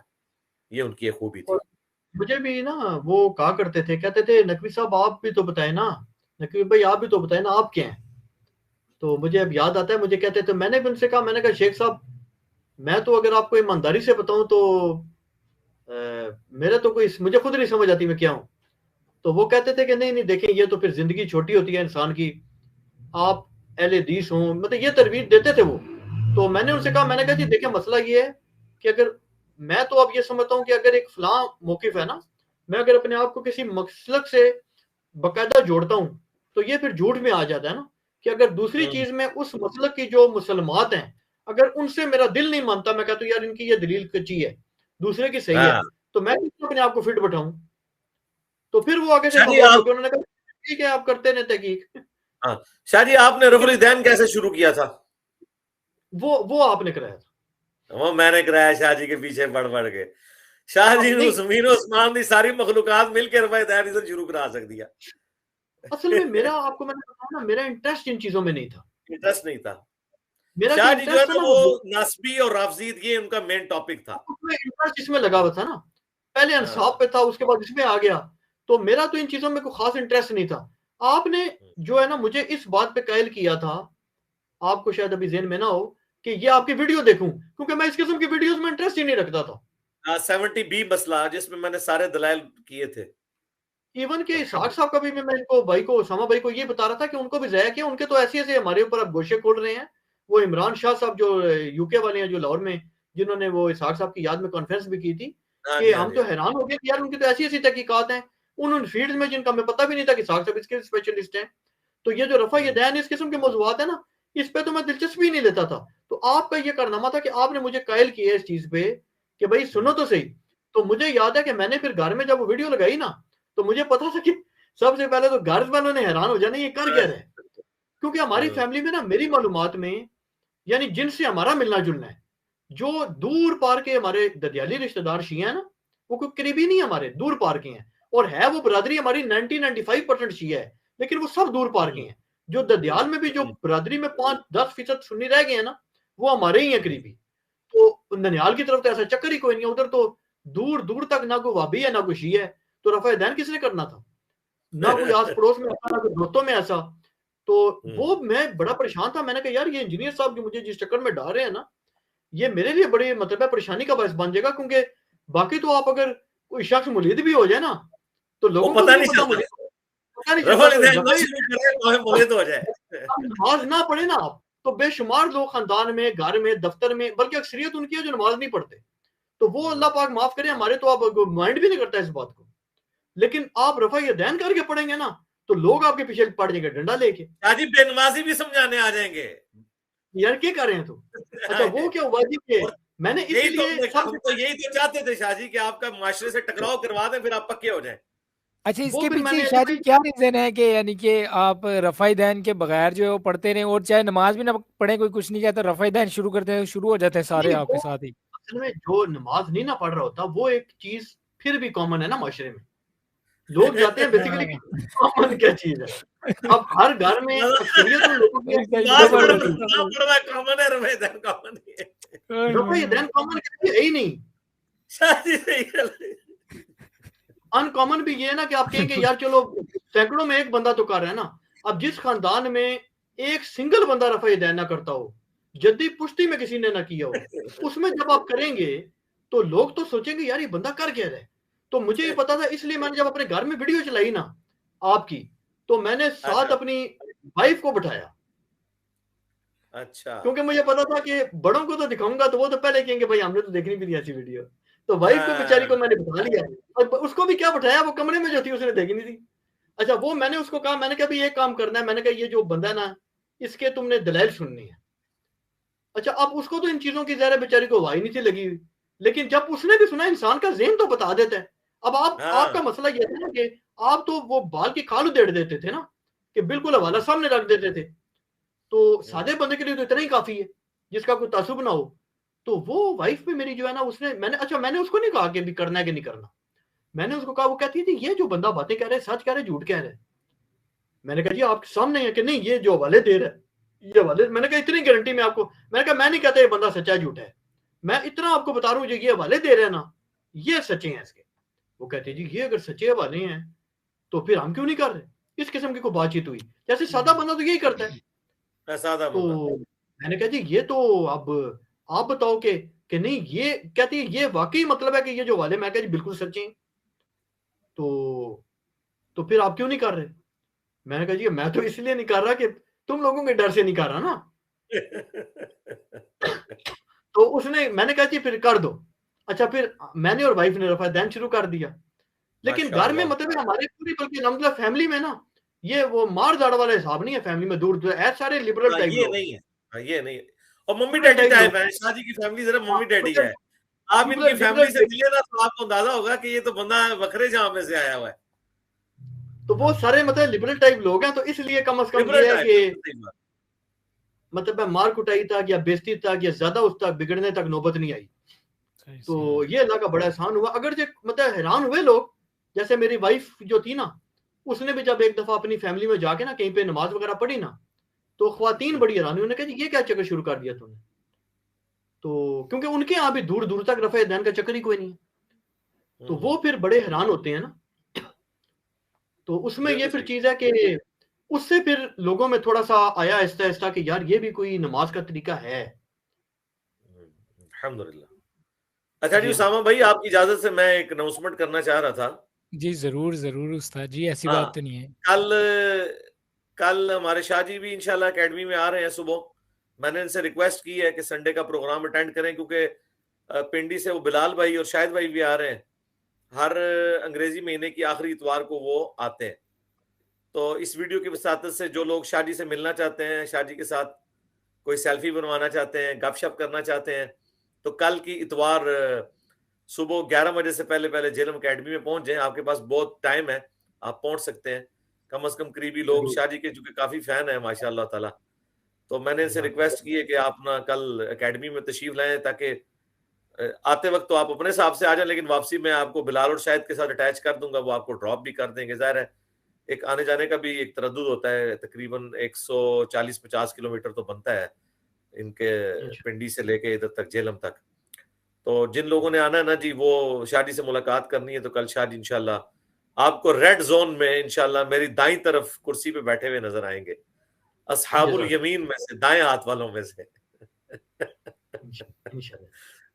یہ ان کی ایک خوبی تھی. مجھے بھی نا وہ کہا کرتے تھے, کہتے تھے نقوی صاحب آپ بھی تو بتائیں نا, نقوی بھائی آپ بھی تو بتائیں نا آپ کیا ہیں. تو مجھے اب یاد آتا ہے, مجھے کہتے تھے, میں نے بھی ان سے کہا, میں نے کہا شیخ صاحب میں تو اگر آپ کو ایمانداری سے بتاؤں تو میرے تو کوئی مجھے خود نہیں سمجھ آتی میں کیا ہوں. تو وہ کہتے تھے کہ نہیں نہیں دیکھیں یہ تو پھر زندگی چھوٹی ہوتی ہے انسان کی, آپ اہل حدیث ہوں, مطلب یہ ترویج دیتے تھے وہ. تو میں نے ان سے کہا, میں نے کہا جی دیکھیں مسئلہ یہ ہے کہ اگر میں تو اب یہ سمجھتا ہوں کہ اگر ایک فلاں موقف ہے نا, میں اگر اپنے آپ کو کسی مسلک سے باقاعدہ جوڑتا ہوں تو یہ پھر جھوٹ میں آ جاتا ہے نا, کہ اگر دوسری چیز میں اس مسلک کی جو مسلمات ہیں اگر ان سے میرا دل نہیں مانتا, میں کہتا ہوں یار ان کی یہ دلیل کچی ہے, دوسرے کی صحیح ہے, تو میں اپنے آپ کو فٹ بٹھاؤں. تو پھر وہ آگے سے خاموش ہو گئے, انہوں نے کہا ٹھیک ہے آپ کرتے رہے تحقیق. ہاں شاہ جی, آپ نے رفع الیدین کیسے شروع کیا تھا؟ وہ آپ نے کرایا تھا. وہ میں نے کرایا شاہ جی کے پیچھے پڑ کے. شاہ جی نہیں, زمین و اسمان دی ساری مخلوقات مل کے رفع الیدین شروع کرا سکتی ہے. اصل میں میرا آپ کو میں نے بتایا نا, میرا انٹرسٹ ان چیزوں میں نہیں تھا, انٹرسٹ نہیں تھا. میرا شاہ جو جی جو ہے انٹرسٹ نا تھا نا وہ نسبی اور رافضیت یہ ان کا مین ٹاپک تھا. انٹرسٹ اس میں لگا ہوا تھا نا. پہلے انصاف پہ تھا, اس کے بعد اس میں آ گیا. تو میرا تو ان چیزوں میں کوئی خاص انٹرسٹ نہیں تھا. آپ نے جو ہے نا مجھے اس بات پہ قائل کیا تھا, آپ کو شاید ابھی ذہن میں نہ ہو, کہ یہ آپ کی ویڈیو دیکھوں, کیونکہ میں اس قسم کی ویڈیوز میں انٹرسٹ ہی نہیں رکھتا تھا. 70B مسئلہ جس میں میں نے سارے دلائل کیے تھے. ایون کہ اسحاق صاحب کا بھی میں ان کو بھائی کو اسامہ بھائی کو یہ بتا رہا تھا کہ ان کو بھی ضائع کیا, ان کے تو ایسے ایسے ہمارے اوپر اب گوشے کھول رہے ہیں. وہ عمران شاہ صاحب جو یو کے والے ہیں, جو لاہور میں, جنہوں نے وہ اسحاق صاحب کی یاد میں کانفرنس بھی کی تھی, کہ ہم تو حیران ہو گئے کہ یار ان کی تو ایسی ایسی تحقیقات ہیں ان فیلڈ میں جن کا ہمیں پتہ بھی نہیں تھا کہ اسحاق صاحب اس کے اسپیشلسٹ ہیں. تو یہ جو رفع یدین اس قسم کے موضوعات ہیں نا, اس پہ تو میں دلچسپی نہیں لیتا تھا. تو آپ کا یہ کارنامہ تھا کہ آپ نے مجھے قائل کیا اس چیز پہ کہ بھائی سنو تو صحیح. تو مجھے یاد ہے کہ میں نے پھر گھر میں جب وہ ویڈیو لگائی نا, تو مجھے پتا تھا کہ سب سے پہلے تو گھر والوں نے حیران ہو جانا یہ کر کیا رہے, کیونکہ ہماری فیملی میں نا میری معلومات میں یعنی جن سے ہمارا ملنا جلنا ہے, جو دور پار کے ہمارے ددیالی رشتہ دار شیعہ ہیں نا, وہ کوئی قریبی نہیں ہمارے, دور پار کے ہیں. اور ہے وہ برادری ہماری 90-95% شیعہ ہے, لیکن وہ سب دور پار کے ہیں. جو ددیال میں بھی جو برادری میں 5-10% سنی رہ گئے ہیں نا, وہ ہمارے ہی ہیں قریبی. تو ننیال کی طرف تو ایسا چکر ہی کوئی نہیں ہے, ادھر تو دور دور تک نہ کوئی وابی ہے نہ کوئی شیعہ ہے. تو رفع دین کس نے کرنا تھا, نہ کوئی آس پڑوس میں ایسا, نہ کوئی دوستوں میں ایسا. تو وہ میں بڑا پریشان تھا. میں نے کہا یار یہ انجینئر صاحب جو مجھے جس چکر میں ڈال رہے ہیں نا, یہ میرے لیے بڑی مطلب ہے پریشانی کا باعث بن جائے گا. کیونکہ باقی تو آپ اگر کوئی شخص ملید بھی ہو جائے نا, تو لوگوں کو نماز نہ پڑھے نا آپ, تو بے شمار لوگ خاندان میں, گھر میں, دفتر میں, بلکہ اکثریت ان کی ہے جو نماز نہیں پڑھتے. تو وہ اللہ پاک معاف کرے, ہمارے تو آپ مائنڈ بھی نہیں کرتا اس بات کو. لیکن آپ رفع یدین کر کے پڑھیں گے نا, تو لوگ آپ کے پیچھے پڑ جائیں گے ڈنڈا لے کے. شاہ بے نمازی بھی سمجھانے آ جائیں گے یار کیا کر رہے ہیں تو. اچھا وہ کیا واجب کے میں نے یہی تو چاہتے تھے شاہ جی کہ آپ کا معاشرے سے ٹکراؤ کروا دیں, پھر آپ پکے ہو جائیں. اچھا اس کے پیچھے شاہ جی کیا ریزن ہے کہ یعنی کہ آپ رفع دین کے بغیر جو ہے وہ پڑھتے رہیں, اور چاہے نماز بھی نہ پڑھیں کوئی کچھ نہیں کہتا, رفع دین شروع کرتے ہیں, شروع ہو جاتے ہیں سارے آپ کے ساتھ ہی. اصل میں جو نماز نہیں نہ پڑھ رہا ہوتا وہ ایک چیز پھر بھی کامن ہے نا معاشرے میں. لوگ جاتے ہیں بیسیکلی کامن کیا چیز ہے. اب ہر گھر میں اکثریت لوگوں کی رفع دین کامن ہے ہی نہیں. ان کامن بھی یہ ہے نا کہ آپ کہیں گے یار چلو سینکڑوں میں ایک بندہ تو کر رہا ہے نا. اب جس خاندان میں ایک سنگل بندہ رفع دین نہ کرتا ہو, جدی پشتی میں کسی نے نہ کیا ہو, اس میں جب آپ کریں گے تو لوگ تو سوچیں گے یار یہ بندہ کر کیا رہے. تو مجھے یہ پتا تھا, اس لیے میں نے جب اپنے گھر میں ویڈیو چلائی نا آپ کی, تو میں نے ساتھ اپنی وائف کو بٹھایا. اچھا, کیونکہ مجھے پتا تھا کہ بڑوں کو تو دکھاؤں گا تو وہ تو پہلے کہیں گے بھائی ہم نے تو دیکھنی بھی نہیں ایسی ویڈیو. تو وائف کو بیچاری کو میں نے بٹھا لیا, اور اس کو بھی کیا بٹھایا, وہ کمرے میں جو تھی اس نے دیکھی نہیں تھی. اچھا وہ میں نے اس کو کہا, میں نے کہا بھی یہ کام کرنا ہے, میں نے کہا یہ جو بندہ ہے نا اس کے تم نے دلائل سننی ہے. اچھا اب اس کو تو ان چیزوں کی ظاہر بیچاری کو وائی نہیں تھی لگی ہوئی, لیکن جب اس نے بھی سنا, انسان کا ذہن تو بتا دیتا ہے. اب آپ کا مسئلہ یہ ہے نا کہ آپ تو وہ بال کی کھال ادھیڑ دیتے تھے نا, کہ بالکل حوالہ سامنے رکھ دیتے تھے. تو سادے بندے کے لیے تو اتنا ہی کافی ہے جس کا کوئی تعصب نہ ہو. تو وہ وائف پہ میری جو ہے نا, اس نے میں نے اس کو نہیں کہا کہ بھی کرنا ہے کہ نہیں کرنا. میں نے اس کو کہا, وہ کہتی تھی یہ جو بندہ باتیں کہہ رہے ہیں سچ کہہ رہے جھوٹ کہہ رہے. میں نے کہا جی آپ کے سامنے ہے کہ نہیں, یہ جو حوالے دے رہا ہے یہ حوالے, میں نے کہا اتنی گارنٹی میں آپ کو, میں نے کہا میں نہیں کہتا یہ بندہ سچا جھوٹ ہے, میں اتنا آپ کو بتا رہا ہوں جو یہ حوالے دے رہے ہیں نا یہ سچے ہیں اس کے. وہ کہتے جی یہ اگر سچے حوالے ہیں تو پھر ہم کیوں نہیں کر رہے. اس قسم کی کوئی بات چیت ہوئی, جیسے سادہ بندہ تو یہی کرتا ہے. تو میں نے کہا جی یہ تو اب آپ بتاؤ کہ نہیں, یہ کہتی ہے یہ واقعی مطلب ہے کہ یہ جو حوالے, میں کہا جی بالکل سچے ہیں. تو پھر آپ کیوں نہیں کر رہے. میں نے کہا جی میں تو اس لیے نہیں کر رہا کہ تم لوگوں کے ڈر سے نہیں کر رہا نا. تو اس نے, میں نے کہا جی پھر کر دو. اچھا پھر میں نے اور وائف نے رفع دین شروع کر دیا. لیکن گھر میں مطلب ہمارے پوری بلکہ الحمدللہ فیملی میں نا یہ وہ مار داڑ والے حساب نہیں ہے. فیملی میں دور دور ایسے سارے لبرل ٹائپ یہ نہیں ہے, یہ نہیں. اور ممی ڈیڈی ٹائپ ہے شاہ جی کی فیملی, ذرا ممی ڈیڈی ہے. آپ ان کی فیملی سے ملے نا تو آپ کو اندازہ ہوگا کہ یہ تو بندہ وکھرے جہاں میں سے آیا ہوا ہے. تو وہ سارے مطلب لبرل ٹائپ لوگ ہیں. تو اس لیے کم از کم یہ ہے کہ مطلب مار کٹائی تک یا بےزتی تک یا زیادہ اس تک بگڑنے تک نوبت نہیں آئی. تو یہ اللہ کا بڑا احسان ہوا. اگر جو مطلب حیران ہوئے لوگ, جیسے میری وائف جو تھی نا, اس نے بھی جب ایک دفعہ اپنی فیملی میں جا کے نا کہیں پہ نماز وغیرہ پڑھی نا, تو خواتین بڑی حیران ہوئی. انہوں نے کہا جی یہ کیا چکر شروع کر دیا تم نے. تو کیونکہ ان کے یہاں بھی دور دور تک رفع دین کا چکر ہی کوئی نہیں ہے. تو وہ پھر بڑے حیران ہوتے ہیں نا. تو اس میں یہ پھر چیز ہے کہ اس سے پھر لوگوں میں تھوڑا سا آیا آہستہ آہستہ کہ یار یہ بھی کوئی نماز کا طریقہ ہے. الحمدللہ. اچھا جی اسامہ بھائی آپ کی اجازت سے میں ایک اناؤنسمنٹ کرنا چاہ رہا تھا. جی ضرور ضرور استاد جی, ایسی بات تو نہیں ہے. کل ہمارے شاہ جی بھی انشاءاللہ اکیڈمی میں آ رہے ہیں صبح. میں نے ان سے ریکویسٹ کی ہے کہ سنڈے کا پروگرام اٹینڈ کریں, کیونکہ پنڈی سے وہ بلال بھائی اور شاہد بھائی بھی آ رہے ہیں. ہر انگریزی مہینے کی آخری اتوار کو وہ آتے ہیں. تو اس ویڈیو کی وساطت سے جو لوگ شاہ جی سے ملنا چاہتے ہیں, شاہ جی کے ساتھ کوئی سیلفی بنوانا چاہتے ہیں, گپ شپ کرنا چاہتے ہیں, تو کل کی اتوار صبح 11 بجے سے پہلے جیلم اکیڈمی میں پہنچ جائیں. آپ کے پاس بہت ٹائم ہے, آپ پہنچ سکتے ہیں. کم از کم قریبی لوگ شاہ جی کے چونکہ کافی فین ہیں ماشاء اللہ تعالی, تو میں نے ان سے ریکویسٹ کی ہے کہ آپ نا کل اکیڈمی میں تشریف لائیں, تاکہ آتے وقت تو آپ اپنے حساب سے آ جائیں, لیکن واپسی میں آپ کو بلال اور شاہد کے ساتھ اٹیچ کر دوں گا, وہ آپ کو ڈراپ بھی کر دیں گے. ظاہر ہے ایک آنے جانے کا بھی ایک تردد ہوتا ہے, تقریباً 140-50 کلومیٹر تو بنتا ہے ان کے پنڈی سے لے کے ادھر تک جیلم تک. تو جن لوگوں نے آنا ہے نا جی, وہ شاہ جی سے ملاقات کرنی ہے, تو کل شاہ جی انشاءاللہ آپ کو ریڈ زون میں انشاءاللہ میری دائیں طرف کرسی پہ بیٹھے ہوئے نظر آئیں گے, اصحاب الیمین میں سے, دائیں ہاتھ والوں میں سے.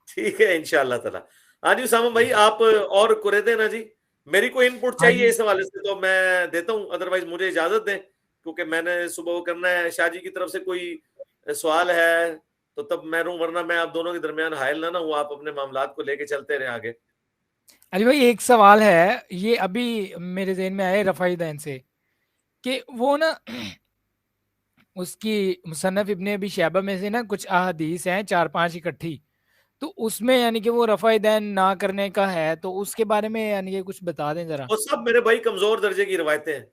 ٹھیک ہے انشاءاللہ تعالی. ہاں جی اسامہ بھائی آپ اور کرے دیں نا جی, میری کوئی ان پٹ چاہیے اس حوالے سے تو میں دیتا ہوں, ادروائز مجھے اجازت دیں, کیونکہ میں نے صبح وہ کرنا ہے. شاہ جی کی طرف سے کوئی سوال ہے تو تب میں رہوں, ورنہ میں آپ دونوں کے درمیان حائل نہ ہوں, آپ اپنے معاملات کو لے کے چلتے رہیں آگے. علی بھائی ایک سوال ہے, یہ ابھی میرے ذہن میں آئے رفاعی دین سے, کہ وہ نا اس کی مصنف ابن ابی شیبہ میں سے نا کچھ احادیث ہیں 4-5 اکٹھی, تو اس میں یعنی کہ وہ رفع دین نہ کرنے کا ہے, تو اس کے بارے میں یعنی کہ کچھ بتا دیں ذرا. وہ سب میرے بھائی کمزور درجے کی روایتیں ہیں.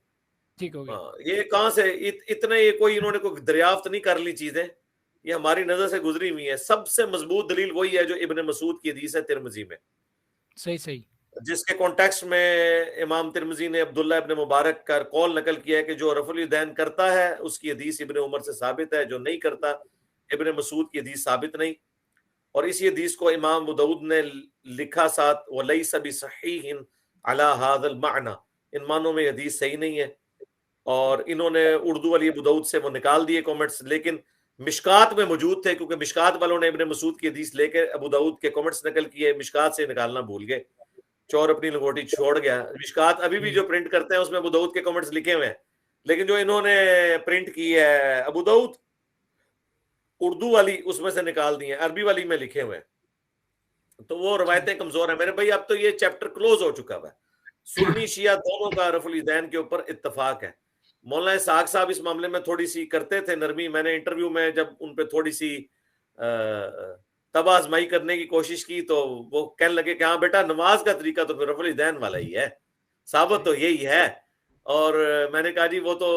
ٹھیک ہو گیا. یہ کہاں سے اتنے, یہ کوئی انہوں نے کوئی دریافت نہیں کر لی چیزیں, یہ ہماری نظر سے گزری ہوئی ہیں. سب سے مضبوط دلیل وہی ہے جو ابن مسعود کی حدیث ہے ترمذی میں, صحیح, جس کے کانٹیکسٹ میں امام ترمذی نے عبداللہ ابن مبارک کا قول نقل کیا ہے کہ جو رفع الیدین کرتا ہے اس کی حدیث ابن عمر سے ثابت ہے, جو نہیں کرتا ابن مسعود کی حدیث ثابت نہیں. اور اسی حدیث کو امام ابو داؤد نے لکھا ساتھ وَلَيْسَ بِصَحِيحٍ عَلَى هَذَا الْمَعْنَى, ان معنوں میں حدیث صحیح نہیں ہے. اور انہوں نے اردو والی ابو داؤد سے وہ نکال دیے کومنٹس, لیکن مشکات میں موجود تھے, کیونکہ مشکات والوں نے ابن مسعود کی حدیث لے کے ابو داؤد کے کومنٹس نقل کیے, مشکات سے نکالنا بھول گئے, چور اپنی لنگوٹی چھوڑ گیا. مشکات ابھی بھی جو پرنٹ کرتے ہیں اس میں ابو داؤد کے کومنٹس لکھے ہوئے ہیں, لیکن جو انہوں نے پرنٹ کی ہے ابو داؤد اردو والی, اس میں سے نکال دی ہیں, عربی والی میں لکھے ہوئے ہیں. تو وہ روایتیں کمزور ہیں میرے بھائی. اب تو یہ چیپٹر کلوز ہو چکا ہے, سنی شیعہ دونوں کا رفع الیدین کے اوپر اتفاق ہے. مولانا اسحاق صاحب اس معاملے میں تھوڑی سی کرتے تھے نرمی. میں نے انٹرویو میں جب ان پہ تھوڑی سی تب آزمائی کرنے کی کوشش کی تو وہ کہنے لگے کہ ہاں بیٹا نماز کا طریقہ تو پھر رفع الیدین والا ہی ہے, ثابت تو یہی ہے. اور میں نے کہا جی وہ تو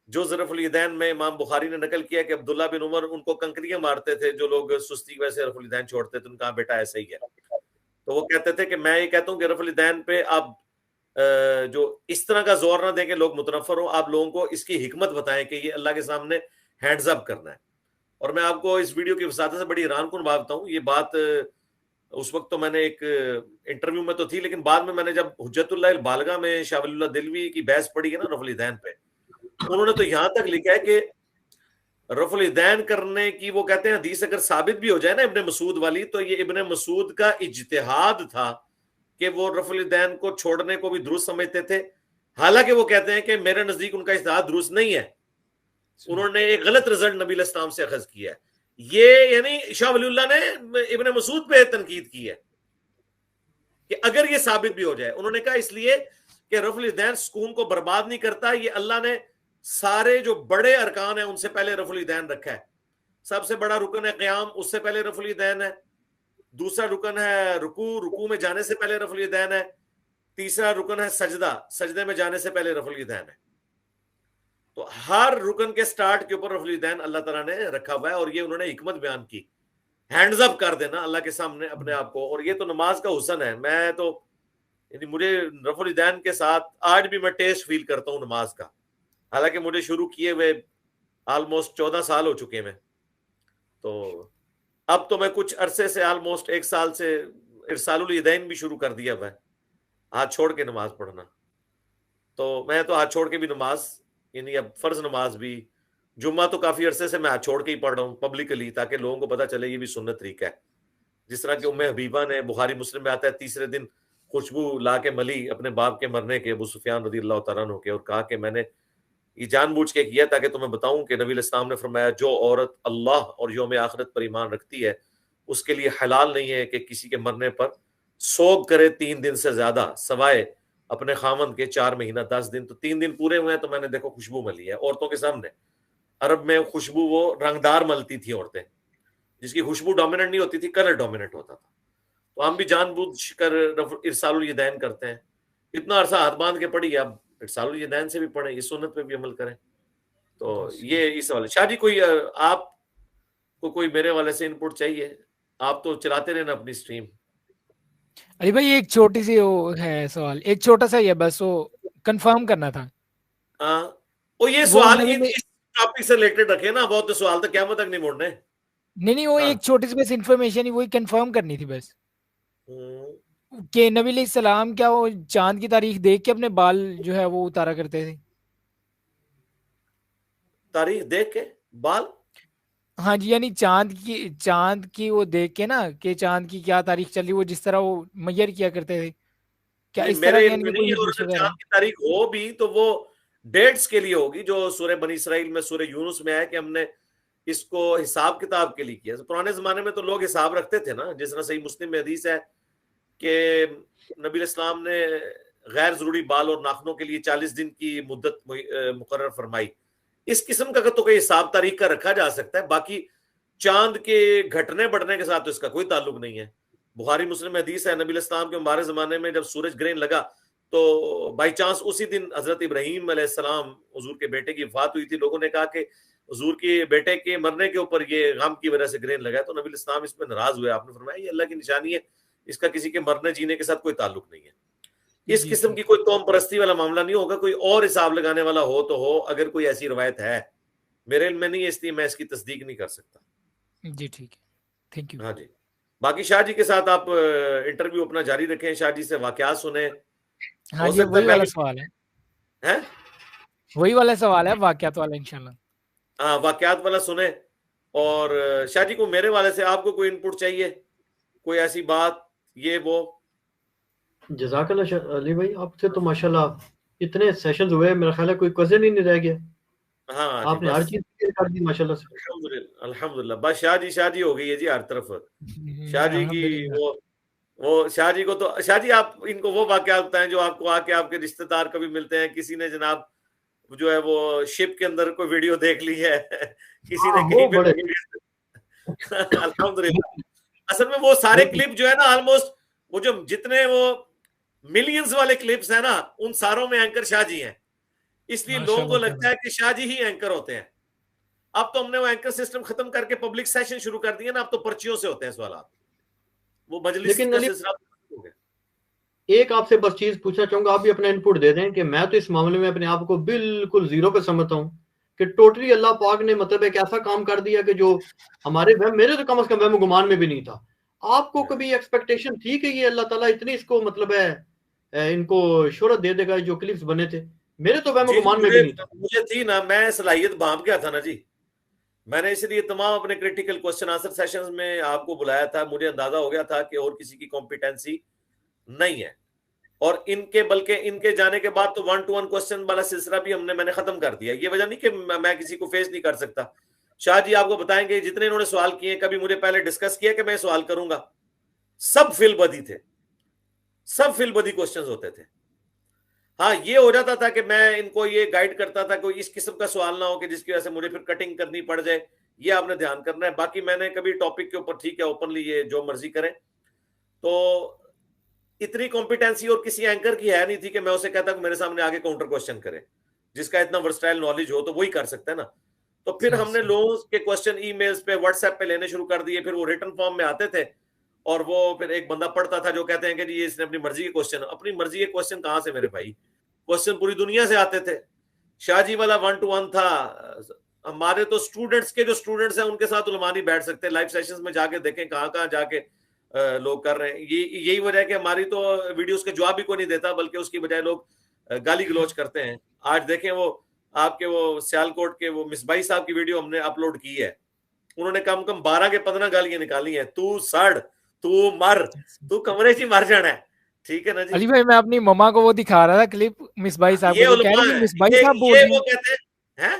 جو رفع الیدین میں امام بخاری نے نقل کیا کہ عبداللہ بن عمر ان کو کنکریاں مارتے تھے جو لوگ سستی ویسے رفع الیدین چھوڑتے تھے, ان کا بیٹا ایسا ہی ہے. تو وہ کہتے تھے کہ میں یہ کہتا ہوں کہ رفع الیدین پہ آپ جو اس طرح کا زور نہ دیں کہ لوگ متنفر ہوں, آپ لوگوں کو اس کی حکمت بتائیں کہ یہ اللہ کے سامنے ہینڈز اپ کرنا ہے. اور میں آپ کو اس ویڈیو کی وساطت سے بڑی حیران کن بات بتاؤں, یہ بات اس وقت تو میں نے ایک انٹرویو میں تو تھی, لیکن بعد میں نے جب حجت اللہ البالغہ میں شاہ ولی اللہ دلوی کی بحث پڑھی ہے نا رفع الیدین پہ, انہوں نے تو یہاں تک لکھا ہے کہ رفع الیدین کرنے کی وہ کہتے ہیں حدیث اگر ثابت بھی ہو جائے نا ابن مسعود والی, تو یہ ابن مسعود کا اجتہاد تھا کہ وہ رفع الیدین کو چھوڑنے کو بھی درست سمجھتے تھے. حالانکہ وہ کہتے ہیں کہ میرے نزدیک ان کا اجتہاد درست نہیں ہے, انہوں نے ایک غلط رزلٹ نبی علیہ السلام سے اخذ کیا ہے. یہ یعنی شاہ ولی اللہ نے ابن مسعود پہ تنقید کی ہے کہ اگر یہ ثابت بھی ہو جائے. انہوں نے کہا اس لیے کہ رفع الیدین سکون کو برباد نہیں کرتا, یہ اللہ نے سارے جو بڑے ارکان ہیں ان سے پہلے رفع الیدین رکھا ہے. سب سے بڑا رکن ہے قیام, اس سے پہلے رفع الیدین ہے. دوسرا رکن ہے رکوع میں جانے سے پہلے رفع الیدین ہے. تیسرا رکن ہے سجدے میں جانے سے پہلے رفع الیدین ہے. تو ہر رکن کے سٹارٹ کے اوپر رفع الیدین اللہ تعالیٰ نے رکھا ہوا ہے, اور یہ انہوں نے حکمت بیان کی, ہینڈز اپ کر دینا اللہ کے سامنے اپنے آپ کو. اور یہ تو نماز کا حسن ہے. میں تو یعنی مجھے رفع الیدین کے ساتھ آج بھی میں ٹیسٹ فیل کرتا ہوں نماز کا, حالانکہ مجھے شروع کیے ہوئے آلموسٹ 14 سال ہو چکے ہیں. تو اب تو میں کچھ عرصے سے آلموسٹ 1 سال سے ارسال الیدین بھی شروع کر دیا ہوا ہے. ہاتھ چھوڑ کے نماز پڑھنا. تو میں تو ہاتھ چھوڑ کے بھی نماز، یعنی اب فرض نماز بھی، جمعہ تو کافی عرصے سے میں ہاتھ چھوڑ کے ہی پڑھ رہا ہوں پبلکلی، تاکہ لوگوں کو پتہ چلے یہ بھی سنت طریقہ ہے. جس طرح کہ ام حبیبہ نے بخاری مسلم میں آتا ہے تیسرے دن خوشبو لا کے ملی اپنے باپ کے مرنے کے، ابو سفیان رضی اللہ تعالیٰ عنہ کے، اور کہا کہ میں نے یہ جان بوجھ کے کیا تاکہ تمہیں بتاؤں کہ نبی علیہ السلام نے فرمایا جو عورت اللہ اور یوم آخرت پر ایمان رکھتی ہے اس کے لیے حلال نہیں ہے کہ کسی کے مرنے پر سوگ کرے 3 دن سے زیادہ، سوائے اپنے خامند کے 4 مہینہ 10 دن. تو 3 دن پورے ہوئے ہیں تو میں نے دیکھو خوشبو ملی ہے عورتوں کے سامنے. عرب میں خوشبو وہ رنگدار ملتی تھی عورتیں، جس کی خوشبو ڈومیننٹ نہیں ہوتی تھی، کلر ڈومیننٹ ہوتا تھا. تو ہم بھی جان بوجھ کر ارسال الیدین کرتے ہیں. اتنا عرصہ ہاتھ باندھ کے پڑھی، اب ارسال الیدین سے بھی پڑھیں، اس سنت پہ بھی عمل کریں. تو یہ اس حوالے. شاہ جی کوئی آپ کو کوئی میرے والے سے ان پٹ چاہیے؟ آپ تو چلاتے رہنا اپنی سٹریم. علی بھائی ایک چھوٹی سی وہ ہے سوال، ایک چھوٹا سا ہی ہے بس، وہ کنفرم کرنا تھا. وہ یہ سوال اس ٹاپک سے ریلیٹڈ رکھے نا، بہت سوال تو قیامت تک نہیں موڑنے. نہیں وہ ایک چھوٹی سی بس انفارمیشن ہی وہی کنفرم کرنی تھی بس، کہ نبی علیہ السلام کیا وہ چاند کی تاریخ دیکھ کے اپنے بال جو ہے وہ اتارا کرتے تھے؟ تاریخ دیکھ کے بال؟ ہاں جی، یعنی چاند کی وہ دیکھ کے نا کہ چاند کی کیا تاریخ چل رہی، وہ جس طرح وہ میئر کیا کرتے تھے، کیا اس طرح میرے نہیں. اور اگر چاند کی تاریخ ہو بھی تو وہ ڈیٹس کے لیے ہوگی، جو سورہ بنی اسرائیل میں سورہ یونس میں ہے کہ ہم نے اس کو حساب کتاب کے لیے کیا. پرانے زمانے میں تو لوگ حساب رکھتے تھے نا، جس طرح صحیح مسلم میں حدیث ہے کہ نبی علیہ السلام نے غیر ضروری بال اور ناخنوں کے لیے 40 دن کی مدت مقرر فرمائی. اس قسم کا تو کوئی حساب تاریخ کا رکھا جا سکتا ہے، باقی چاند کے گھٹنے بڑھنے کے ساتھ تو اس کا کوئی تعلق نہیں ہے. بخاری مسلم میں حدیث ہے نبی علیہ السلام کے مبارک زمانے میں جب سورج گرہن لگا تو بائی چانس اسی دن حضرت ابراہیم علیہ السلام حضور کے بیٹے کی وفات ہوئی تھی. لوگوں نے کہا کہ حضور کے بیٹے کے مرنے کے اوپر یہ غم کی وجہ سے گرہن لگا ہے، تو نبی علیہ السلام اس پہ ناراض ہوئے. آپ نے فرمایا یہ اللہ کی نشانی ہے، اس کا کسی کے مرنے جینے کے ساتھ کوئی تعلق نہیں ہے. اس قسم کی کوئی قوم پرستی والا معاملہ نہیں ہوگا. کوئی اور حساب لگانے والا ہو تو ہو، اگر کوئی ایسی روایت ہے، میرے علم میں نہیں ہے، اس لیے میں اس کی تصدیق نہیں کر سکتا. جی ٹھیک ہے، تھینک یو. ہاں جی، باقی شاہ جی کے ساتھ آپ انٹرویو اپنا جاری رکھیں، شاہ جی سے واقعات سنیں. ہاں جی، وہی والا سوال ہے، وہی والا سوال ہے واقعات والا انشاءاللہ. ہاں واقعات والا سنیں. اور شاہ جی کو میرے والے سے آپ کو کوئی ان پٹ چاہیے، کوئی ایسی بات یہ وہ؟ جزاک اللہ علی بھائی، آپ سے تو ماشاءاللہ اتنے سیشنز ہوئے، میرا خیال ہے کوئی کزن ہی نہیں رہ گیا. ہاں آپ نے ہر چیز کر دی ماشاءاللہ سے. الحمدللہ. بس شاہ جی ہو گئی ہے جی ہر طرف. شاہ جی کی وہ شاہ جی کو تو شاہ جی آپ ان کو وہ واقعات بتائیں جو آپ کو آ کے آپ کے رشتہ دار کبھی ملتے ہیں. کسی نے جناب جو ہے وہ شپ کے اندر کوئی ویڈیو دیکھ لی ہے، کسی نے کہیں پہ الحمدللہ. اصل میں وہ سارے کلپ جو ہے نا آلموسٹ وہ جو جتنے وہ ملینز والے کلپس ہیں نا ان ساروں میں اینکر شاہ جی ہیں. اس لیے لوگوں کو لگتا ہے کہ شاہ جی ہی اینکر ہوتے ہیں. اب تو ہم نے وہ اینکر سسٹم ختم کر کے پبلک سیشن شروع کر دیے نا، اب تو پرچیوں سے ہوتے ہیں سوالات. وہ مجلس کا سلسلہ ہو گیا. ایک آپ سے بس چیز پوچھنا چاہوں گا، آپ بھی اپنا ان پٹ دے دیں کہ میں تو اس معاملے میں اپنے آپ کو بالکل زیرو پہ سمجھتا ہوں کہ ٹوٹلی اللہ پاک نے مطلب ایک ایسا کام کر دیا کہ جو ہمارے میرے تو کم از کم وہم گمان میں بھی نہیں تھا. آپ کو کبھی ایکسپیکٹیشن تھی کہ یہ اللہ تعالیٰ اتنی اس کو مطلب ہے ان کو شہرت دے دے گا جو کلپس بنے تھے؟ میرے تو وہم گمان میں بھی نہیں تھا. مجھے تھی نا، میں صلاحیت بھانپ گیا تھا نا جی. میں نے اس لیے تمام اپنے کریٹیکل کوسچن آنسر سیشنز میں آپ کو بلایا تھا. مجھے اندازہ ہو گیا تھا کہ اور کسی کی کمپیٹنسی نہیں ہے. اور بلکہ ان کے جانے کے بعد تو 1-to-1 کوسچن والا سلسلہ بھی میں نے ختم کر دیا. یہ وجہ نہیں کہ میں کسی کو فیس نہیں کر سکتا. شاہ جی آپ کو بتائیں گے جتنے انہوں نے سوال کیے، کبھی مجھے پہلے ڈسکس کیا کہ میں سوال کروں گا، سب فل بدی تھے، سب فل بدی کوسچنز ہوتے تھے. ہاں یہ ہو جاتا تھا کہ میں ان کو یہ گائیڈ کرتا تھا کوئی اس قسم کا سوال نہ ہو کہ جس کی وجہ سے مجھے پھر کٹنگ کرنی پڑ جائے. یہ آپ نے دھیان کرنا ہے. باقی میں نے کبھی ٹاپک کے اوپر ٹھیک ہے اوپنلی یہ جو مرضی کریں. تو اتنی کمپیٹنسی اور کسی اینکر کی ہے نہیں تھی کہ میں اسے کہتا کہ میرے سامنے آگے کاؤنٹر کوسچن کرے. جس کا اتنا ورسٹائل نالج ہو تو وہی کر سکتا ہے نا. تو پھر ہم نے لوگوں کے کوسچن ای میلز پہ واٹس ایپ پہ لینے شروع کر دیے. پھر وہ ریٹن فارم میں آتے تھے اور وہ پھر ایک بندہ پڑھتا تھا جو کہتے ہیں کہ جی اس نے اپنی مرضی کے کوسچن. اپنی مرضی کے کوسچن کہاں سے میرے بھائی؟ کوسچن پوری دنیا سے آتے تھے. شاہ جی والا 1-to-1 تھا. ہمارے تو اسٹوڈنٹس کے جو اسٹوڈنٹس ہیں ان کے ساتھ علماء نہیں بیٹھ سکتے. لائیو سیشنز میں جا کے دیکھیں کہاں کہاں جا کے لوگ کر رہے ہیں. یہی وجہ ہے کہ ہماری تو ویڈیوز کا جواب بھی کوئی نہیں دیتا, بلکہ اس کی بجائے لوگ گالی گلوچ کرتے ہیں. آج دیکھیں وہ آپ کے وہ سیالکوٹ کے وہ مصباحی صاحب کی ویڈیو ہم نے اپلوڈ کی ہے, انہوں نے کم 12 کے 15 گالیاں نکالی ہیں. تو سڑ, تو مر, تو کمرے سے مر جانا ہے, ٹھیک ہے نا جی. علی بھائی میں اپنی مما کو وہ دکھا رہا تھا کلپ مصباحی صاحب یہ کو, وہ کہہ علماء رہے ہیں, تھے مصباحی صاحب بول رہے وہ ہیں, کہتے ہیں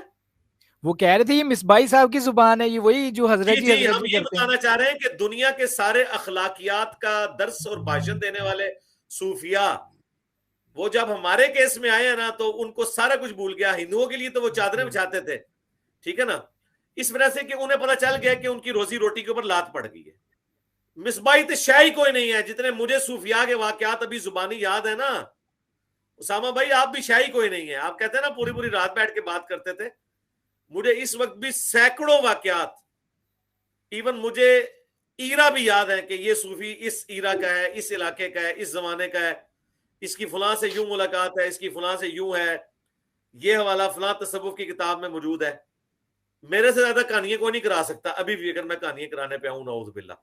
وہ کہہ رہے تھے یہ مصباحی صاحب کی زبان ہے, یہ وہی جو حضرت جی حضرت ہم جی یہ کرتے ہیں. بتانا چاہ رہے ہیں کہ دنیا کے سارے اخلاقیات کا درس اور بھاشن دینے والے صوفیاء, وہ جب ہمارے کیس میں آئے ہیں نا تو ان کو سارا کچھ بھول گیا. ہندوؤں کے لیے تو وہ چادریں بچھاتے تھے, ٹھیک ہے نا, اس وجہ سے کہ انہیں پتا چل گیا کہ ان کی روزی روٹی کے اوپر لات پڑ گئی ہے. مصباحی تو شاہی کوئی نہیں ہے, جتنے مجھے صوفیاء کے واقعات ابھی زبانی یاد ہے نا. اسامہ بھائی آپ بھی شاہی کوئی نہیں ہے, آپ کہتے ہیں نا پوری رات بیٹھ کے بات کرتے تھے. مجھے اس وقت بھی سینکڑوں واقعات, ایون مجھے ایرا بھی یاد ہے کہ یہ صوفی اس ایرا کا ہے, اس علاقے کا ہے, اس زمانے کا ہے, اس کی فلاں سے یوں ملاقات ہے, اس کی فلاں سے یوں ہے, یہ حوالہ فلاں تصوف کی کتاب میں موجود ہے. میرے سے زیادہ کہانیاں کوئی نہیں کرا سکتا ابھی بھی, اگر میں کہانیاں کرانے پہ آؤں نعوذ باللہ.